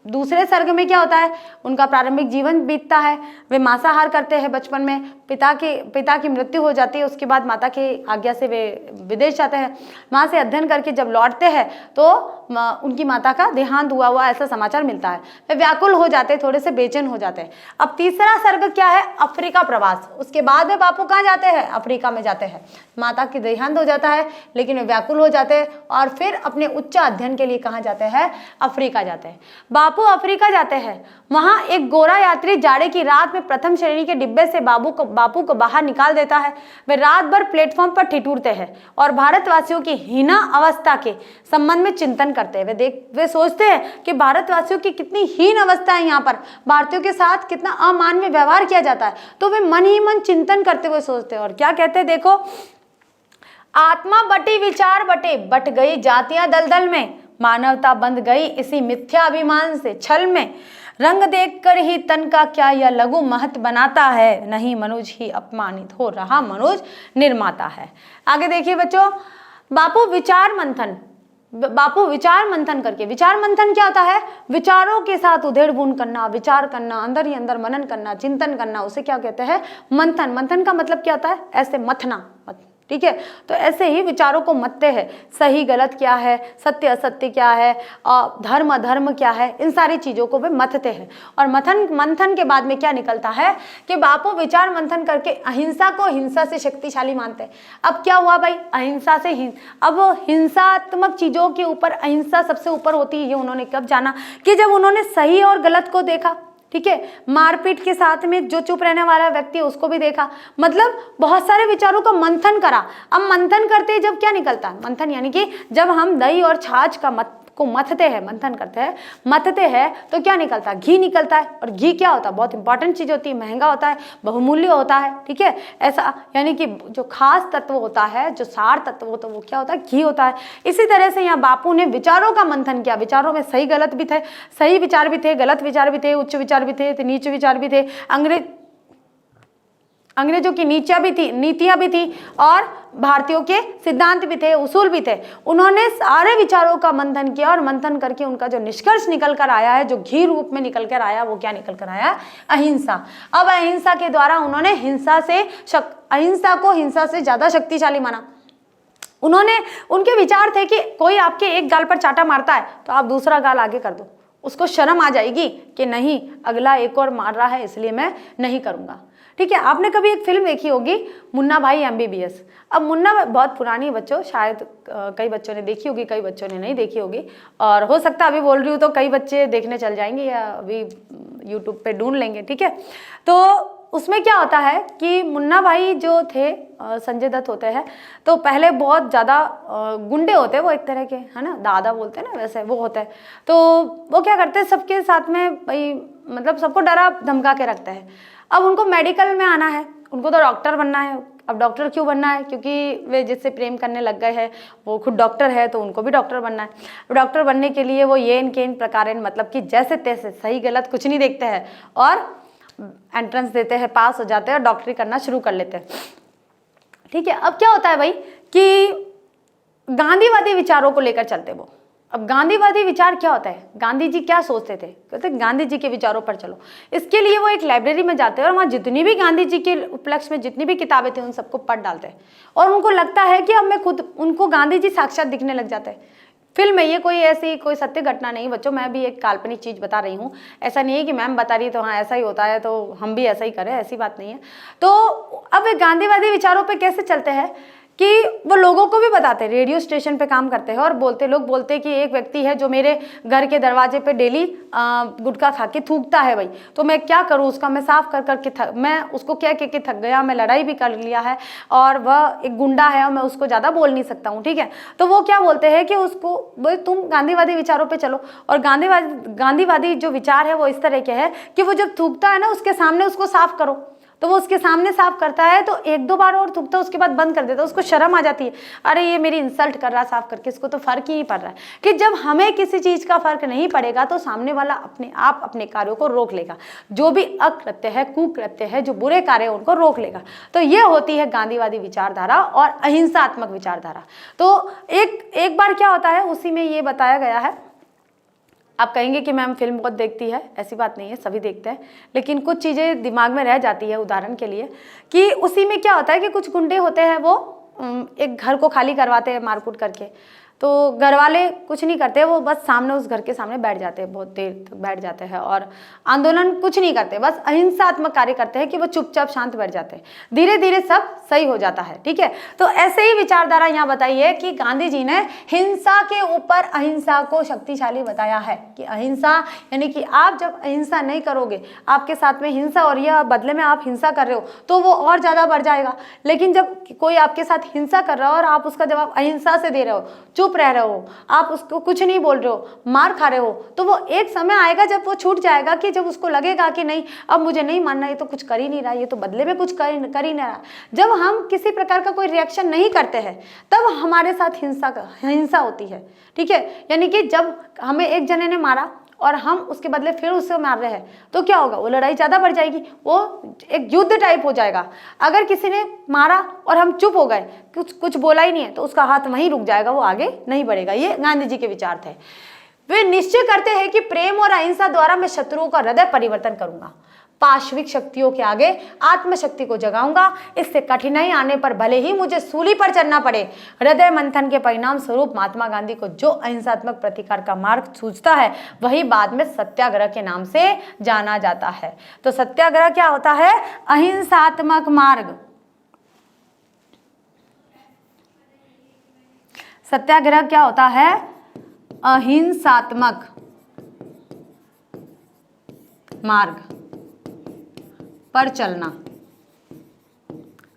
दूसरे सर्ग में क्या होता है, उनका प्रारंभिक जीवन बीतता है, वे मांसाहार करते हैं बचपन में, पिता की मृत्यु हो जाती है, उसके बाद माता की आज्ञा से वे विदेश जाते हैं, वहाँ से अध्ययन करके जब लौटते हैं तो उनकी माता का देहांत हुआ ऐसा समाचार मिलता है। वे व्याकुल हो जाते हैं, थोड़े से बेचैन हो जाते हैं। अब तीसरा सर्ग क्या है, अफ्रीका प्रवास। उसके बाद में बापू कहाँ जाते हैं, अफ्रीका में जाते हैं। माता की देहांत हो जाता है लेकिन वे व्याकुल हो जाते हैं और फिर अपने उच्च अध्ययन के लिए कहाँ जाते हैं, अफ्रीका जाते हैं। बापू अफ्रीका जाते हैं, वहां एक गोरा यात्री जाड़े की रात में प्रथम श्रेणी के डिब्बे से बापू को बाहर निकाल देता है। वे रात भर प्लेटफॉर्म पर ठिठुरते हैं और भारतवासियों की हीना अवस्था के संबंध में चिंतन करते हैं। वे सोचते हैं कि भारतवासियों की कितनी हीन अवस्था है, यहाँ पर भारतीयों के साथ कितना अमानवीय व्यवहार किया जाता है। तो वे मन ही मन चिंतन करते हुए सोचते हैं और क्या कहते हैं, देखो, आत्मा बटी विचार बटे, बट गई जातियां दलदल में, मानवता बंध गई इसी मिथ्या अभिमान से छल में, रंग देखकर ही तन का क्या यह लघु महत बनाता है, नहीं मनुज ही अपमानित हो रहा मनुज निर्माता है। आगे देखिए बच्चों, बापू विचार मंथन करके, विचार मंथन क्या होता है, विचारों के साथ उधेड़-बुन करना, विचार करना, अंदर ही अंदर मनन करना, चिंतन करना, उसे क्या कहते हैं, मंथन। मंथन का मतलब क्या होता है, ऐसे मथना, ठीक है। तो ऐसे ही विचारों को मथते हैं, सही गलत क्या है, सत्य असत्य क्या है, धर्म अधर्म क्या है, इन सारी चीजों को वे मथते हैं। और मंथन के बाद में क्या निकलता है कि बापू विचार मंथन करके अहिंसा को हिंसा से शक्तिशाली मानते हैं। अब क्या हुआ भाई, अहिंसा से अब हिंसात्मक चीजों के ऊपर अहिंसा सबसे ऊपर होती है, ये उन्होंने कब जाना कि जब उन्होंने सही और गलत को देखा, ठीक है। मारपीट के साथ में जो चुप रहने वाला व्यक्ति है उसको भी देखा, मतलब बहुत सारे विचारों का मंथन करा। अब मंथन करते ही जब क्या निकलता है, मंथन यानी कि जब हम दही और छाछ को मथते हैं, मंथन मथते हैं तो क्या निकलता है, घी निकलता है। और घी क्या होता है, बहुत इंपॉर्टेंट चीज होती है, महंगा होता है, बहुमूल्य होता है, ठीक है। ऐसा यानी कि जो खास तत्व होता है, जो सार तत्व होता है, वो क्या होता है, घी होता है। इसी तरह से यहाँ बापू ने विचारों का मंथन किया। विचारों में सही गलत भी थे, सही विचार भी थे, गलत विचार भी थे, उच्च विचार भी थे, नीच विचार भी थे, अंग्रेजों की नीतियां भी थी और भारतीयों के सिद्धांत भी थे, उसूल भी थे। उन्होंने सारे विचारों का मंथन किया और मंथन करके उनका जो निष्कर्ष निकल कर आया है, जो घी रूप में निकल कर आया, वो क्या निकल कर आया, अहिंसा। अब अहिंसा के द्वारा उन्होंने अहिंसा को हिंसा से ज्यादा शक्तिशाली माना। उनके विचार थे कि कोई आपके एक गाल पर चाटा मारता है तो आप दूसरा गाल आगे कर दो, उसको शर्म आ जाएगी कि नहीं अगला एक और मार रहा है इसलिए मैं नहीं करूंगा, ठीक है। आपने कभी एक फिल्म देखी होगी मुन्ना भाई MBBS। अब मुन्ना बहुत पुरानी बच्चों, शायद कई बच्चों ने देखी होगी, कई बच्चों ने नहीं देखी होगी, और हो सकता है अभी बोल रही हूँ तो कई बच्चे देखने चल जाएंगे या अभी यूट्यूब पे ढूंढ लेंगे, ठीक है। तो उसमें क्या होता है कि मुन्ना भाई जो थे, संजय दत्त होते हैं, तो पहले बहुत ज़्यादा गुंडे होते हैं वो, एक तरह के, है ना, दादा बोलते हैं ना, वैसे वो होते हैं। तो वो क्या करते हैं, सबके साथ में भाई मतलब सबको डरा धमका के रखते हैं। अब उनको मेडिकल में आना है, उनको तो डॉक्टर बनना है। अब डॉक्टर क्यों बनना है, क्योंकि वे जिससे प्रेम करने लग गए हैं वो खुद डॉक्टर है, तो उनको भी डॉक्टर बनना है। डॉक्टर बनने के लिए वो ये इनके इन प्रकार मतलब कि जैसे तैसे सही गलत कुछ नहीं देखते हैं और एंट्रेंस देते हैं, पास हो जाते हैं और डॉक्टरी करना शुरू कर लेते हैं, ठीक है। अब क्या होता है भाई कि गांधीवादी विचारों को लेकर चलते वो। अब गांधीवादी विचार क्या होता है, गांधी जी क्या सोचते थे, कहते गांधी जी के विचारों पर चलो। इसके लिए वो एक लाइब्रेरी में जाते हैं और वहाँ जितनी भी गांधी जी के उपलक्ष्य में जितनी भी किताबें थी उन सबको पढ़ डालते हैं और उनको लगता है कि अब मैं खुद, उनको गांधी जी साक्षात दिखने लग जाते हैं। फिल्म में ये कोई सत्य घटना नहीं बच्चों, मैं भी एक काल्पनिक चीज बता रही हूँ। ऐसा नहीं है कि मैम बता रही है तो हाँ ऐसा ही होता है तो हम भी ऐसा ही करें, ऐसी बात नहीं है। तो अब गांधीवादी विचारों पे कैसे चलते हैं कि वो लोगों को भी बताते हैं, रेडियो स्टेशन पे काम करते हैं और लोग बोलते हैं कि एक व्यक्ति है जो मेरे घर के दरवाजे पे डेली गुटखा खा के थूकता है भाई, तो मैं क्या करूँ उसका, मैं साफ कर मैं उसको क्या कह के थक गया, मैं लड़ाई भी कर लिया है और वह एक गुंडा है और मैं उसको ज़्यादा बोल नहीं सकता हूँ, ठीक है। तो वो क्या बोलते हैं कि उसको भाई तुम गांधीवादी विचारों पर चलो। और गांधीवादी जो विचार है वो इस तरह के है कि वो जब थूकता है ना उसके सामने उसको साफ करो, तो वो उसके सामने साफ करता है तो एक दो बार और थूकता है, उसके बाद बंद कर देता है। उसको शर्म आ जाती है, अरे ये मेरी इंसल्ट कर रहा है साफ करके, इसको तो फर्क ही नहीं पड़ रहा है। कि जब हमें किसी चीज का फर्क नहीं पड़ेगा तो सामने वाला अपने आप अपने कार्यों को रोक लेगा, जो भी अकृत्य है, कुकृत्य है, जो बुरे कार्य है उनको रोक लेगा। तो ये होती है गांधीवादी विचारधारा और अहिंसात्मक विचारधारा। तो एक बार क्या होता है, उसी में ये बताया गया है आप कहेंगे कि मैम फिल्म बहुत देखती है, ऐसी बात नहीं है, सभी देखते हैं, लेकिन कुछ चीज़ें दिमाग में रह जाती है। उदाहरण के लिए कि उसी में क्या होता है कि कुछ गुंडे होते हैं, वो एक घर को खाली करवाते हैं मारकूट करके, तो घर वाले कुछ नहीं करते, वो बस सामने उस घर के सामने बैठ जाते हैं, बहुत देर तक बैठ जाते हैं और आंदोलन कुछ नहीं करते, बस अहिंसात्मक कार्य करते हैं कि वो चुपचाप शांत बैठ जाते हैं। धीरे धीरे सब सही हो जाता है, ठीक है। तो ऐसे ही विचारधारा यहाँ बताई है कि गांधी जी ने हिंसा के ऊपर अहिंसा को शक्तिशाली बताया है कि अहिंसा यानी कि आप जब अहिंसा नहीं करोगे, आपके साथ में हिंसा हो रही है और बदले में आप हिंसा कर रहे हो तो वो और ज़्यादा बढ़ जाएगा। लेकिन जब कोई आपके साथ हिंसा कर रहा हो और आप उसका जवाब अहिंसा से दे रहे हो, चुप रह रहे हो, आप उसको कुछ नहीं बोल रहे हो, मार खा रहे हो, तो वो एक समय आएगा जब वो छूट जाएगा कि जब उसको लगेगा कि नहीं अब मुझे नहीं मानना, ये तो कुछ कर ही नहीं रहा, ये तो बदले में कुछ कर ही नहीं रहा। जब हम किसी प्रकार का कोई रिएक्शन नहीं करते हैं तब हमारे साथ हिंसा होती है, ठीक है। यानी कि जब हमें एक जने ने मारा और हम उसके बदले फिर उससे मार रहे हैं तो क्या होगा, वो लड़ाई ज़्यादा बढ़ जाएगी, वो एक युद्ध टाइप हो जाएगा। अगर किसी ने मारा और हम चुप हो गए, कुछ बोला ही नहीं है, तो उसका हाथ वहीं रुक जाएगा, वो आगे नहीं बढ़ेगा। ये गांधी जी के विचार थे। वे निश्चय करते हैं कि प्रेम और अहिंसा द्वारा मैं शत्रुओं का हृदय परिवर्तन करूंगा, पाश्विक शक्तियों के आगे आत्मशक्ति को जगाऊंगा, इससे कठिनाई आने पर भले ही मुझे सूली पर चलना पड़े। हृदय मंथन के परिणाम स्वरूप महात्मा गांधी को जो अहिंसात्मक प्रतिकार का मार्ग सूझता है वही बाद में सत्याग्रह के नाम से जाना जाता है। तो सत्याग्रह क्या होता है? अहिंसात्मक मार्ग। सत्याग्रह क्या होता है? अहिंसात्मक मार्ग पर चलना।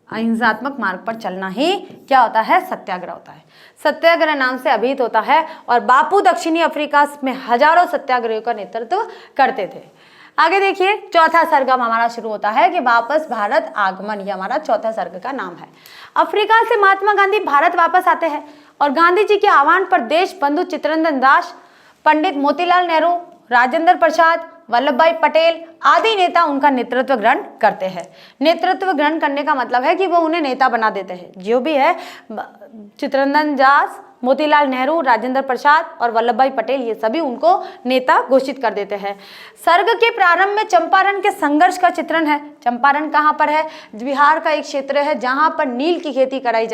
अहिंसात्मक मार्ग पर चलना ही क्या होता है? सत्याग्रह होता है। सत्याग्रह नाम से अभिहित होता है और बापू दक्षिणी अफ्रीका में हजारों सत्याग्रहियों का नेतृत्व करते थे। आगे देखिए, चौथा सर्गम हमारा शुरू होता है कि वापस भारत आगमन। ये हमारा चौथा सर्ग का नाम है। अफ्रीका से महात्मा गांधी भारत वापस आते हैं और गांधी जी के आह्वान पर देश बंधु चित्तरंजन दास, पंडित मोतीलाल नेहरू, राजेंद्र प्रसाद, वल्लभ भाई पटेल आदि नेता उनका नेतृत्व ग्रहण करते हैं। नेतृत्व ग्रहण करने का मतलब है कि वो उन्हें नेता बना देते हैं। जो भी है, चित्तरंजन दास, मोतीलाल नेहरू, राजेंद्र प्रसाद और वल्लभ भाई पटेल, ये सभी उनको नेता घोषित कर देते हैं। सर्ग के प्रारंभ में चंपारण के संघर्ष का चित्रण है। चंपारण कहाँ पर है? बिहार का एक क्षेत्र है जहाँ पर नील की खेती कराई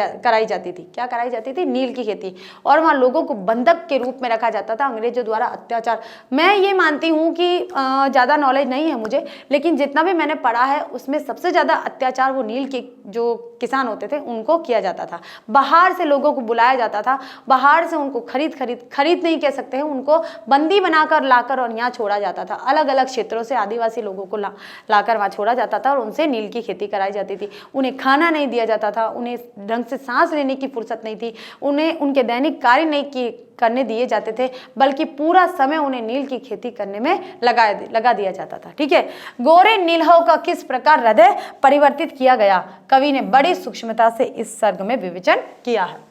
जाती थी। क्या कराई जाती थी? नील की खेती। और वहाँ लोगों को बंधक के रूप में रखा जाता था, अंग्रेजों द्वारा अत्याचार। मैं ये मानती हूँ कि ज़्यादा नॉलेज नहीं है मुझे, लेकिन जितना भी मैंने पढ़ा है उसमें सबसे ज़्यादा अत्याचार वो नील के जो किसान होते थे उनको किया जाता था। बाहर से लोगों को बुलाया जाता था, बाहर से उनको खरीद नहीं कह सकते हैं, उनको बंदी बनाकर लाकर और यहाँ छोड़ा जाता था। अलग अलग क्षेत्रों से आदिवासी लोगों को लाकर वहाँ छोड़ा जाता था और उनसे नील की खेती कराई जाती थी। उन्हें खाना नहीं दिया जाता था, उन्हें ढंग से सांस लेने की फुर्सत नहीं थी, उन्हें उनके दैनिक कार्य नहीं करने दिए जाते थे, बल्कि पूरा समय उन्हें नील की खेती करने में लगा दिया जाता था। ठीक है। गोरे नीलहों का किस प्रकार हृदय परिवर्तित किया गया, कवि ने बड़ी सूक्ष्मता से इस सर्ग में विवेचन किया है।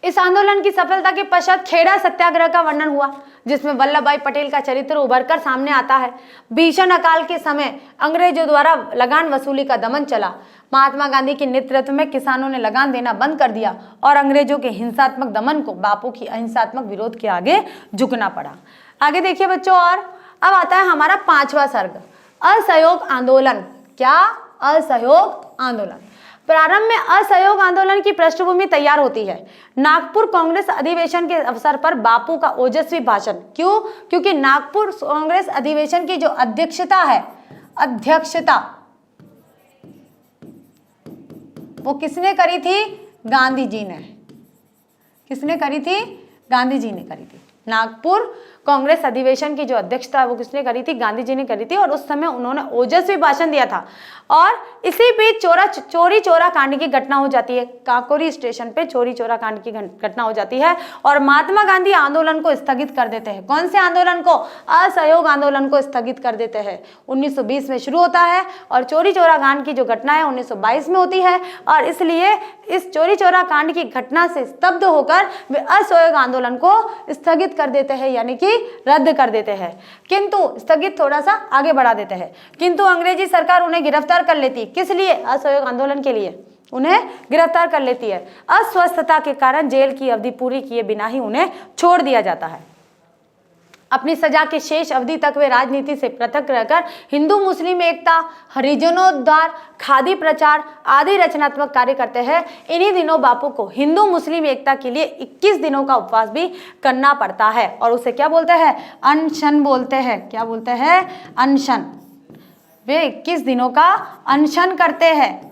इस आंदोलन की सफलता के पश्चात खेड़ा सत्याग्रह का वर्णन हुआ, जिसमें वल्लभ भाई पटेल का चरित्र उभरकर सामने आता है। भीषण अकाल के समय अंग्रेजों द्वारा लगान वसूली का दमन चला। महात्मा गांधी के नेतृत्व में किसानों ने लगान देना बंद कर दिया और अंग्रेजों के हिंसात्मक दमन को बापू की अहिंसात्मक विरोध के आगे झुकना पड़ा। आगे देखिए बच्चों, और अब आता है हमारा पांचवा सर्ग, असहयोग आंदोलन। क्या? असहयोग आंदोलन। प्रारंभ में असहयोग आंदोलन की पृष्ठभूमि तैयार होती है। नागपुर कांग्रेस अधिवेशन के अवसर पर बापू का ओजस्वी भाषण। क्यों? क्योंकि नागपुर कांग्रेस अधिवेशन की जो अध्यक्षता वो किसने करी थी? गांधी जी ने। किसने करी थी? गांधी जी ने करी थी। नागपुर कांग्रेस अधिवेशन की जो अध्यक्षता है वो किसने करी थी? गांधी जी ने करी थी। और उस समय उन्होंने ओजस्वी भाषण दिया था। और इसी बीच चोरी चोरा कांड की घटना हो जाती है। काकोरी स्टेशन पे चोरी चोरा कांड की घटना हो जाती है और महात्मा गांधी आंदोलन को स्थगित कर देते हैं। कौन से आंदोलन को? असहयोग आंदोलन को स्थगित कर देते हैं। 1920 में शुरू होता है और चोरी चोरा कांड की जो घटना है 1922 में होती है। और इसलिए इस चोरी चोरा कांड की घटना से स्तब्ध होकर वे असहयोग आंदोलन को स्थगित कर देते हैं, यानी कि रद्द कर देते हैं। किंतु स्थगित थोड़ा सा आगे बढ़ा देते हैं। किंतु अंग्रेजी सरकार उन्हें गिरफ्तार कर लेती है। किस लिए? असहयोग आंदोलन के लिए उन्हें गिरफ्तार कर लेती है। अस्वस्थता के कारण जेल की अवधि पूरी किए बिना ही उन्हें छोड़ दिया जाता है। अपनी सजा के शेष अवधि तक वे राजनीति से पृथक रहकर हिंदू मुस्लिम एकता, हरिजनोद्धार, खादी प्रचार आदि रचनात्मक कार्य करते हैं। इन्हीं दिनों बापू को हिंदू मुस्लिम एकता के लिए 21 दिनों का उपवास भी करना पड़ता है और उसे क्या बोलते हैं? अनशन बोलते हैं। क्या बोलते हैं? अनशन। वे 21 दिनों का अनशन करते हैं।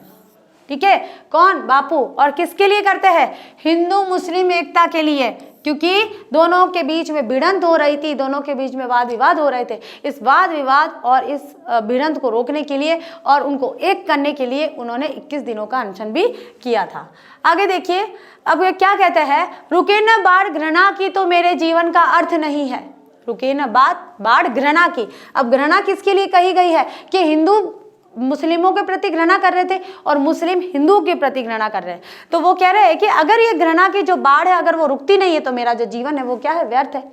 ठीक है, कौन? बापू। और किसके लिए करते हैं? हिंदू मुस्लिम एकता के लिए, क्योंकि दोनों के बीच में भिड़ंत हो रही थी, दोनों के बीच में वाद विवाद हो रहे थे। इस वाद विवाद और इस भिड़ंत को रोकने के लिए और उनको एक करने के लिए उन्होंने 21 दिनों का अनशन भी किया था। आगे देखिए, अब ये क्या कहते हैं? रुके न बाढ़ घृणा की तो मेरे जीवन का अर्थ नहीं है। रुके न बाढ़ घृणा की। अब घृणा किसके लिए कही गई है? कि हिंदू मुस्लिमों के प्रति घृणा कर रहे थे और मुस्लिम हिंदुओं के प्रति घृणा कर रहे हैं। तो वो कह रहे हैं कि अगर ये घृणा की जो बाढ़ है अगर वो रुकती नहीं है तो मेरा जो जीवन है वो क्या है? व्यर्थ है।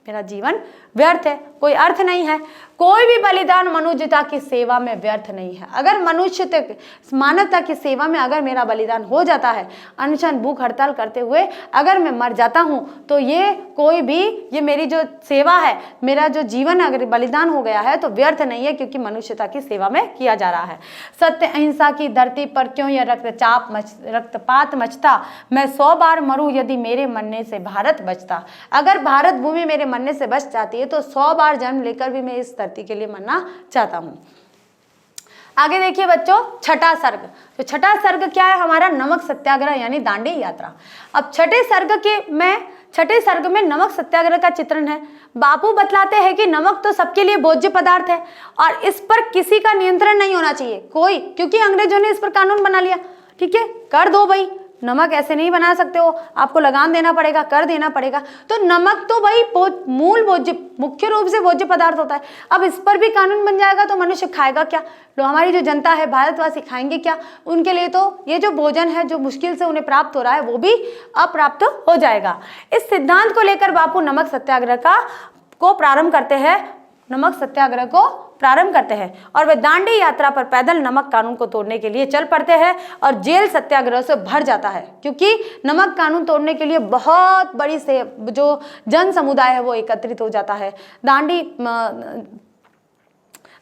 मेरा जीवन व्यर्थ है, कोई अर्थ नहीं है। कोई भी बलिदान मनुष्यता की सेवा में व्यर्थ नहीं है। अगर मनुष्य मानवता की सेवा में अगर मेरा बलिदान हो जाता है, अनशन भूख हड़ताल करते हुए अगर मैं मर जाता हूं, तो ये कोई भी, ये मेरी जो सेवा है, मेरा जो जीवन अगर बलिदान हो गया है तो व्यर्थ नहीं है, क्योंकि मनुष्यता की सेवा में किया जा रहा है। सत्य अहिंसा की धरती पर क्यों यह रक्तपात मचता? मैं 100 बार मरूं यदि मेरे मरने से भारत बचता। अगर भारत भूमि मेरे मरने से बच जाती है तो 100 बार जन्म लेकर भी मैं इस धरती के लिए मरना चाहता हूं। आगे देखिए बच्चों, छठा सर्ग। तो छठा सर्ग क्या है? हमारा नमक सत्याग्रह यानी दांडी यात्रा। अब छठे सर्ग में नमक सत्याग्रह का चित्रण है। बापू बतलाते हैं कि नमक तो सबके लिए भोज्य पदार्थ है और इस पर किसी का नियंत्रण नहीं होना चाहिए कोई, क्योंकि अंग्रेजों ने इस पर कानून बना लिया। ठीक है, कर दो भाई, नमक ऐसे नहीं बना सकते हो, आपको लगान देना पड़ेगा, कर देना पड़ेगा। तो नमक तो भाई मूल भोज्य, मुख्य रूप से भोज्य पदार्थ होता है। अब इस पर भी कानून बन जाएगा तो मनुष्य खाएगा क्या? तो हमारी जो जनता है, भारतवासी खाएंगे क्या? उनके लिए तो ये जो भोजन है जो मुश्किल से उन्हें प्राप्त हो रहा है वो भी अप्राप्त हो जाएगा। इस सिद्धांत को लेकर बापू नमक सत्याग्रह को प्रारंभ करते हैं और वे दांडी यात्रा पर पैदल नमक कानून को तोड़ने के लिए चल पड़ते हैं और जेल सत्याग्रह से भर जाता है, क्योंकि नमक कानून तोड़ने के लिए बहुत बड़ी से जो जन समुदाय है वो एकत्रित हो जाता है।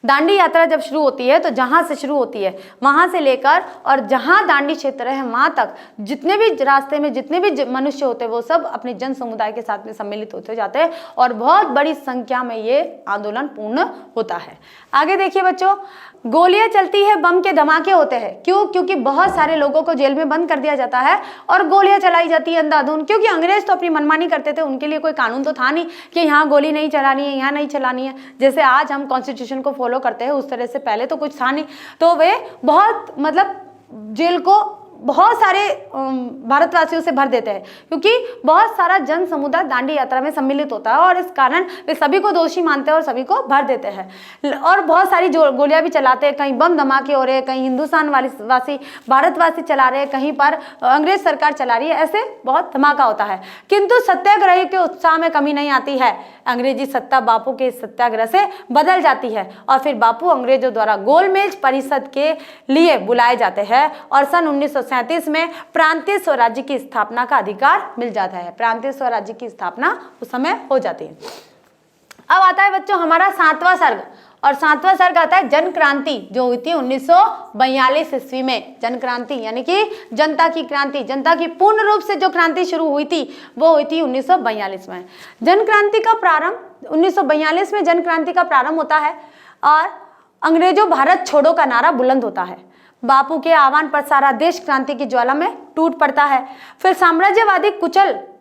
दांडी यात्रा जब शुरू होती है तो जहां से शुरू होती है वहां से लेकर और जहां दांडी क्षेत्र है वहां तक जितने भी रास्ते में जितने भी मनुष्य होते हैं वो सब अपने जन समुदाय के साथ में सम्मिलित होते जाते हैं और बहुत बड़ी संख्या में ये आंदोलन पूर्ण होता है। आगे देखिए बच्चों, गोलियां चलती है, बम के धमाके होते हैं। क्यों? क्योंकि बहुत सारे लोगों को जेल में बंद कर दिया जाता है और गोलियां चलाई जाती है अंधाधुंध, क्योंकि अंग्रेज तो अपनी मनमानी करते थे, उनके लिए कोई कानून तो था नहीं कि यहाँ गोली नहीं चलानी है, यहाँ नहीं चलानी है। जैसे आज हम कॉन्स्टिट्यूशन को फॉलो करते हैं उस तरह से पहले तो कुछ था नहीं। तो वे बहुत जेल को बहुत सारे भारतवासियों से भर देते हैं, क्योंकि बहुत सारा जन समुदाय दांडी यात्रा में सम्मिलित होता है और इस कारण वे सभी को दोषी मानते हैं और सभी को भर देते हैं और बहुत सारी गोलियां भी चलाते हैं। कहीं बम धमाके हो रहे हैं, कहीं हिंदुस्तान वासी भारतवासी चला रहे हैं, कहीं पर अंग्रेज सरकार चला रही है, ऐसे बहुत धमाका होता है। किंतु सत्याग्रही के उत्साह में कमी नहीं आती है। अंग्रेजी सत्ता बापू के सत्याग्रह से बदल जाती है और फिर बापू अंग्रेजों द्वारा गोलमेज परिषद के लिए बुलाए जाते हैं और सन 1937 में प्रांतीय स्वराज्य की स्थापना का अधिकार मिल जाता है। प्रांतीय स्वराज्य की स्थापना उस समय हो जाती है। अब आता है बच्चों हमारा 7वां सर्ग, और 7वां सर्ग आता है जन क्रांति, जो हुई थी 1942 ईस्वी में। जन क्रांति यानी कि जनता की क्रांति, जनता की पूर्ण रूप से जो क्रांति शुरू हुई थी वो हुई थी 1942 में। जन क्रांति का प्रारंभ 1942 में जन क्रांति का प्रारंभ होता है और अंग्रेजों भारत छोड़ो का नारा बुलंद होता है। बापू के आह्वान पर सारा देश क्रांति की ज्वाला में टूट पड़ता है। फिर साम्राज्यवादी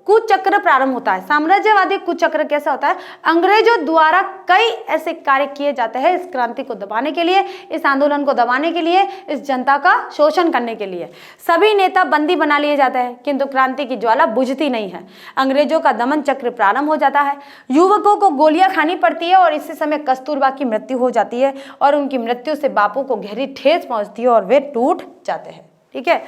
कुचक्र प्रारंभ होता है। साम्राज्यवादी कुचक्र कैसा होता है? अंग्रेजों द्वारा कई ऐसे कार्य किए जाते हैं इस क्रांति को दबाने के लिए, इस आंदोलन को दबाने के लिए, इस जनता का शोषण करने के लिए। सभी नेता बंदी बना लिए जाते हैं, किंतु क्रांति की ज्वाला बुझती नहीं है। अंग्रेजों का दमन चक्र प्रारंभ हो जाता है। युवकों को गोलियां खानी पड़ती है और इसी समय कस्तूरबा की मृत्यु हो जाती है और उनकी मृत्यु से बापू को गहरी ठेस पहुंचती है और वे टूट जाते हैं। ठीक है,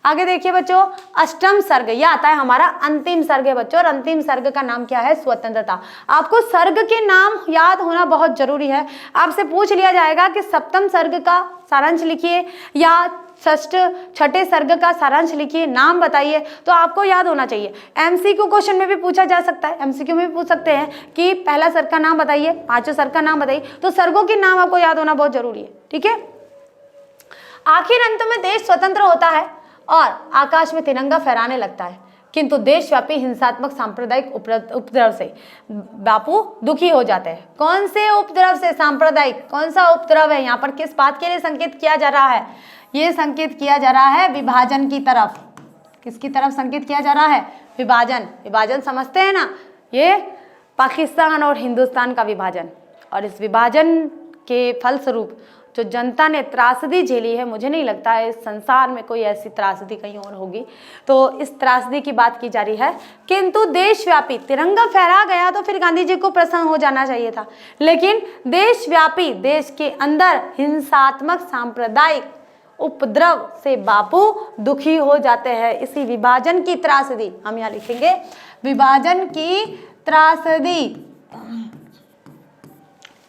आगे देखिए बच्चों, अष्टम सर्ग, यह आता है हमारा अंतिम सर्ग है बच्चों, और अंतिम सर्ग का नाम क्या है? स्वतंत्रता। आपको सर्ग के नाम याद होना बहुत जरूरी है। आपसे पूछ लिया जाएगा कि सप्तम सर्ग का सारांश लिखिए या षष्ठ छठे सर्ग का सारांश लिखिए, नाम बताइए, तो आपको याद होना चाहिए। एमसीक्यू क्वेश्चन में भी पूछा जा सकता है, एमसीक्यू में भी पूछ सकते हैं कि पहला सर्ग का नाम बताइए, पांचों सर्ग का नाम बताइए, तो सर्गों के नाम आपको याद होना बहुत जरूरी है, ठीक है। आखिर अंत में देश स्वतंत्र होता है और आकाश में तिरंगा फहराने लगता है, किंतु देशव्यापी हिंसात्मक सांप्रदायिक उपद्रव से बापू दुखी हो जाते हैं। कौन से उपद्रव से? सांप्रदायिक। कौन सा उपद्रव है? यहाँ पर किस बात के लिए संकेत किया जा रहा है? ये संकेत किया जा रहा है विभाजन की तरफ। किसकी तरफ संकेत किया जा रहा है? विभाजन। विभाजन समझते हैं ना, ये पाकिस्तान और हिंदुस्तान का विभाजन, और इस विभाजन के फलस्वरूप जो जनता ने त्रासदी झेली है, मुझे नहीं लगता है इस संसार में कोई ऐसी त्रासदी कहीं और होगी, तो इस त्रासदी की बात की जा रही है। किंतु देशव्यापी तिरंगा फहरा गया तो फिर गांधी जी को प्रसन्न हो जाना चाहिए था, लेकिन देशव्यापी, देश के अंदर हिंसात्मक सांप्रदायिक उपद्रव से बापू दुखी हो जाते हैं। इसी विभाजन की त्रासदी, हम यहाँ लिखेंगे विभाजन की त्रासदी,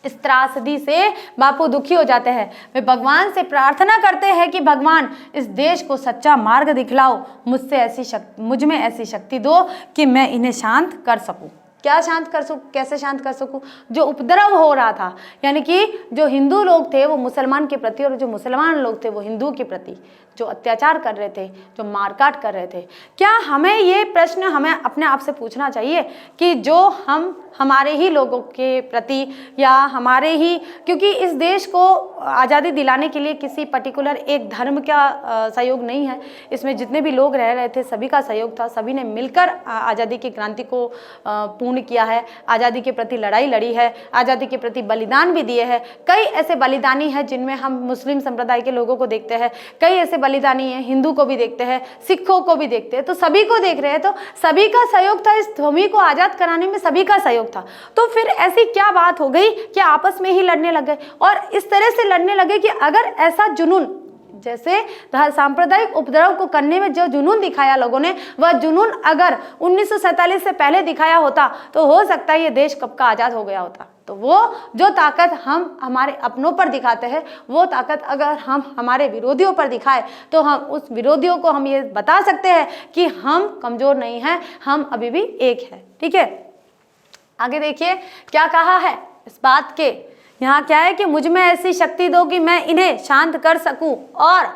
इस त्रासदी से बापू दुखी हो जाते हैं। वे भगवान से प्रार्थना करते हैं कि भगवान इस देश को सच्चा मार्ग दिखलाओ, मुझ में ऐसी शक्ति दो कि मैं इन्हें शांत कर सकूं। क्या शांत कर सकूं? कैसे शांत कर सकूं? जो उपद्रव हो रहा था, यानी कि जो हिंदू लोग थे वो मुसलमान के प्रति, और जो मुसलमान लोग थे वो हिंदू के प्रति जो अत्याचार कर रहे थे, जो मारकाट कर रहे थे। क्या हमें ये प्रश्न हमें अपने आप से पूछना चाहिए कि जो हम हमारे ही लोगों के प्रति या हमारे ही, क्योंकि इस देश को आज़ादी दिलाने के लिए किसी पर्टिकुलर एक धर्म का सहयोग नहीं है, इसमें जितने भी लोग रह रहे थे सभी का सहयोग था, सभी ने मिलकर आज़ादी की क्रांति को पूर्ण किया है, आज़ादी के प्रति लड़ाई लड़ी है, आज़ादी के प्रति बलिदान भी दिए हैं। कई ऐसे बलिदानी हैं जिनमें हम मुस्लिम संप्रदाय के लोगों को देखते हैं, कई ऐसे बलिदानी हैं हिंदू को भी देखते हैं, सिखों को भी देखते हैं, तो सभी को देख रहे हैं, तो सभी का सहयोग था, इस भूमि को आज़ाद कराने में सभी का सहयोग था। तो फिर ऐसी क्या बात हो गई कि आपस में ही लड़ने लग गए, और इस तरह से लड़ने लगे कि अगर ऐसा जुनून, जैसे सांप्रदायिक उपद्रव को करने में जो जुनून दिखाया लोगों ने, वह जुनून अगर 1947 से पहले दिखाया होता तो हो सकता है ये देश कब का आज़ाद हो गया होता। तो वो जो ताकत हम हमारे अपनों पर दिखाते हैं, वो ताकत अगर हम हमारे विरोधियों पर दिखाए तो हम उस विरोधियों को हम ये बता सकते हैं कि हम कमज़ोर नहीं हैं, हम अभी भी एक है, ठीक है। आगे देखिए क्या कहा है इस बात के, यहाँ क्या है कि मुझ में ऐसी शक्ति दो कि मैं इन्हें शांत कर सकूं और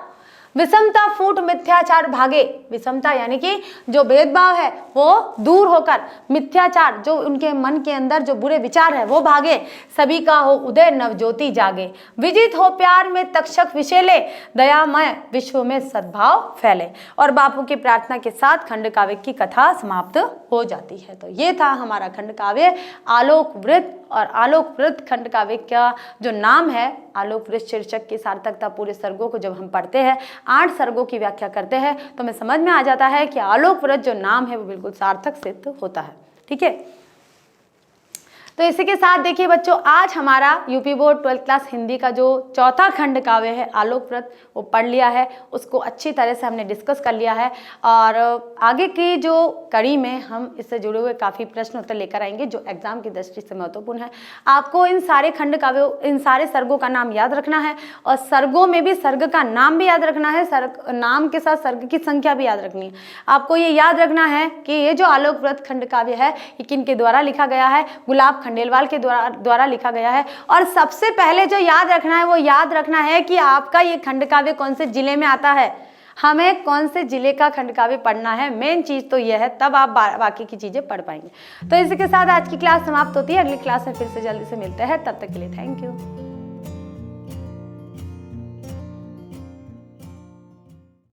विषमता फूट मिथ्याचार भागे। विषमता यानी कि जो भेदभाव है वो दूर होकर, मिथ्याचार जो उनके मन के अंदर जो बुरे विचार है वो भागे, सभी का हो उदय नवज्योति जागे, विजित हो प्यार में तक्षक विशेले, दयामय विश्व में सद्भाव फैले। और बापू की प्रार्थना के साथ खंड काव्य की कथा समाप्त हो जाती है। तो ये था हमारा खंड काव्य आलोक वृत्त, और आलोक वृत्त खंड काव्य का जो नाम है, आलोक वृत्त शीर्षक की सार्थकता पूरे सर्गों को जब हम पढ़ते हैं, 8 सर्गों की व्याख्या करते हैं, तो हमें समझ में आ जाता है कि आलोक वृत्त जो नाम है वो बिल्कुल सार्थक सिद्ध होता है, ठीक है। तो इसी के साथ देखिए बच्चों, आज हमारा UP board 12th class Hindi का जो चौथा खंड काव्य है आलोक वृत्त, वो पढ़ लिया है, उसको अच्छी तरह से हमने डिस्कस कर लिया है, और आगे की जो कड़ी में हम इससे जुड़े हुए काफ़ी प्रश्न उत्तर लेकर आएंगे जो एग्जाम की दृष्टि से महत्वपूर्ण है। आपको इन सारे खंड काव्यों, इन सारे सर्गों का नाम याद रखना है, और सर्गों में भी सर्ग का नाम भी याद रखना है, सर्ग नाम के साथ सर्ग की संख्या भी याद रखनी है। आपको ये याद रखना है कि ये जो आलोक वृत्त खंड काव्य है ये किनके द्वारा लिखा गया है? गुलाब खंडेलवाल के द्वारा लिखा गया है। और सबसे पहले जो याद रखना है वो याद रखना है कि आपका ये खंड काव्य कौन से जिले में आता है, हमें कौन से जिले का खंड काव्य पढ़ना है, मेन चीज तो यह है, तब आप बाकी की चीजें पढ़ पाएंगे। तो इसी के साथ आज की क्लास समाप्त होती है, अगली क्लास में फिर से जल्दी से मिलते हैं, तब तक के लिए थैंक यू।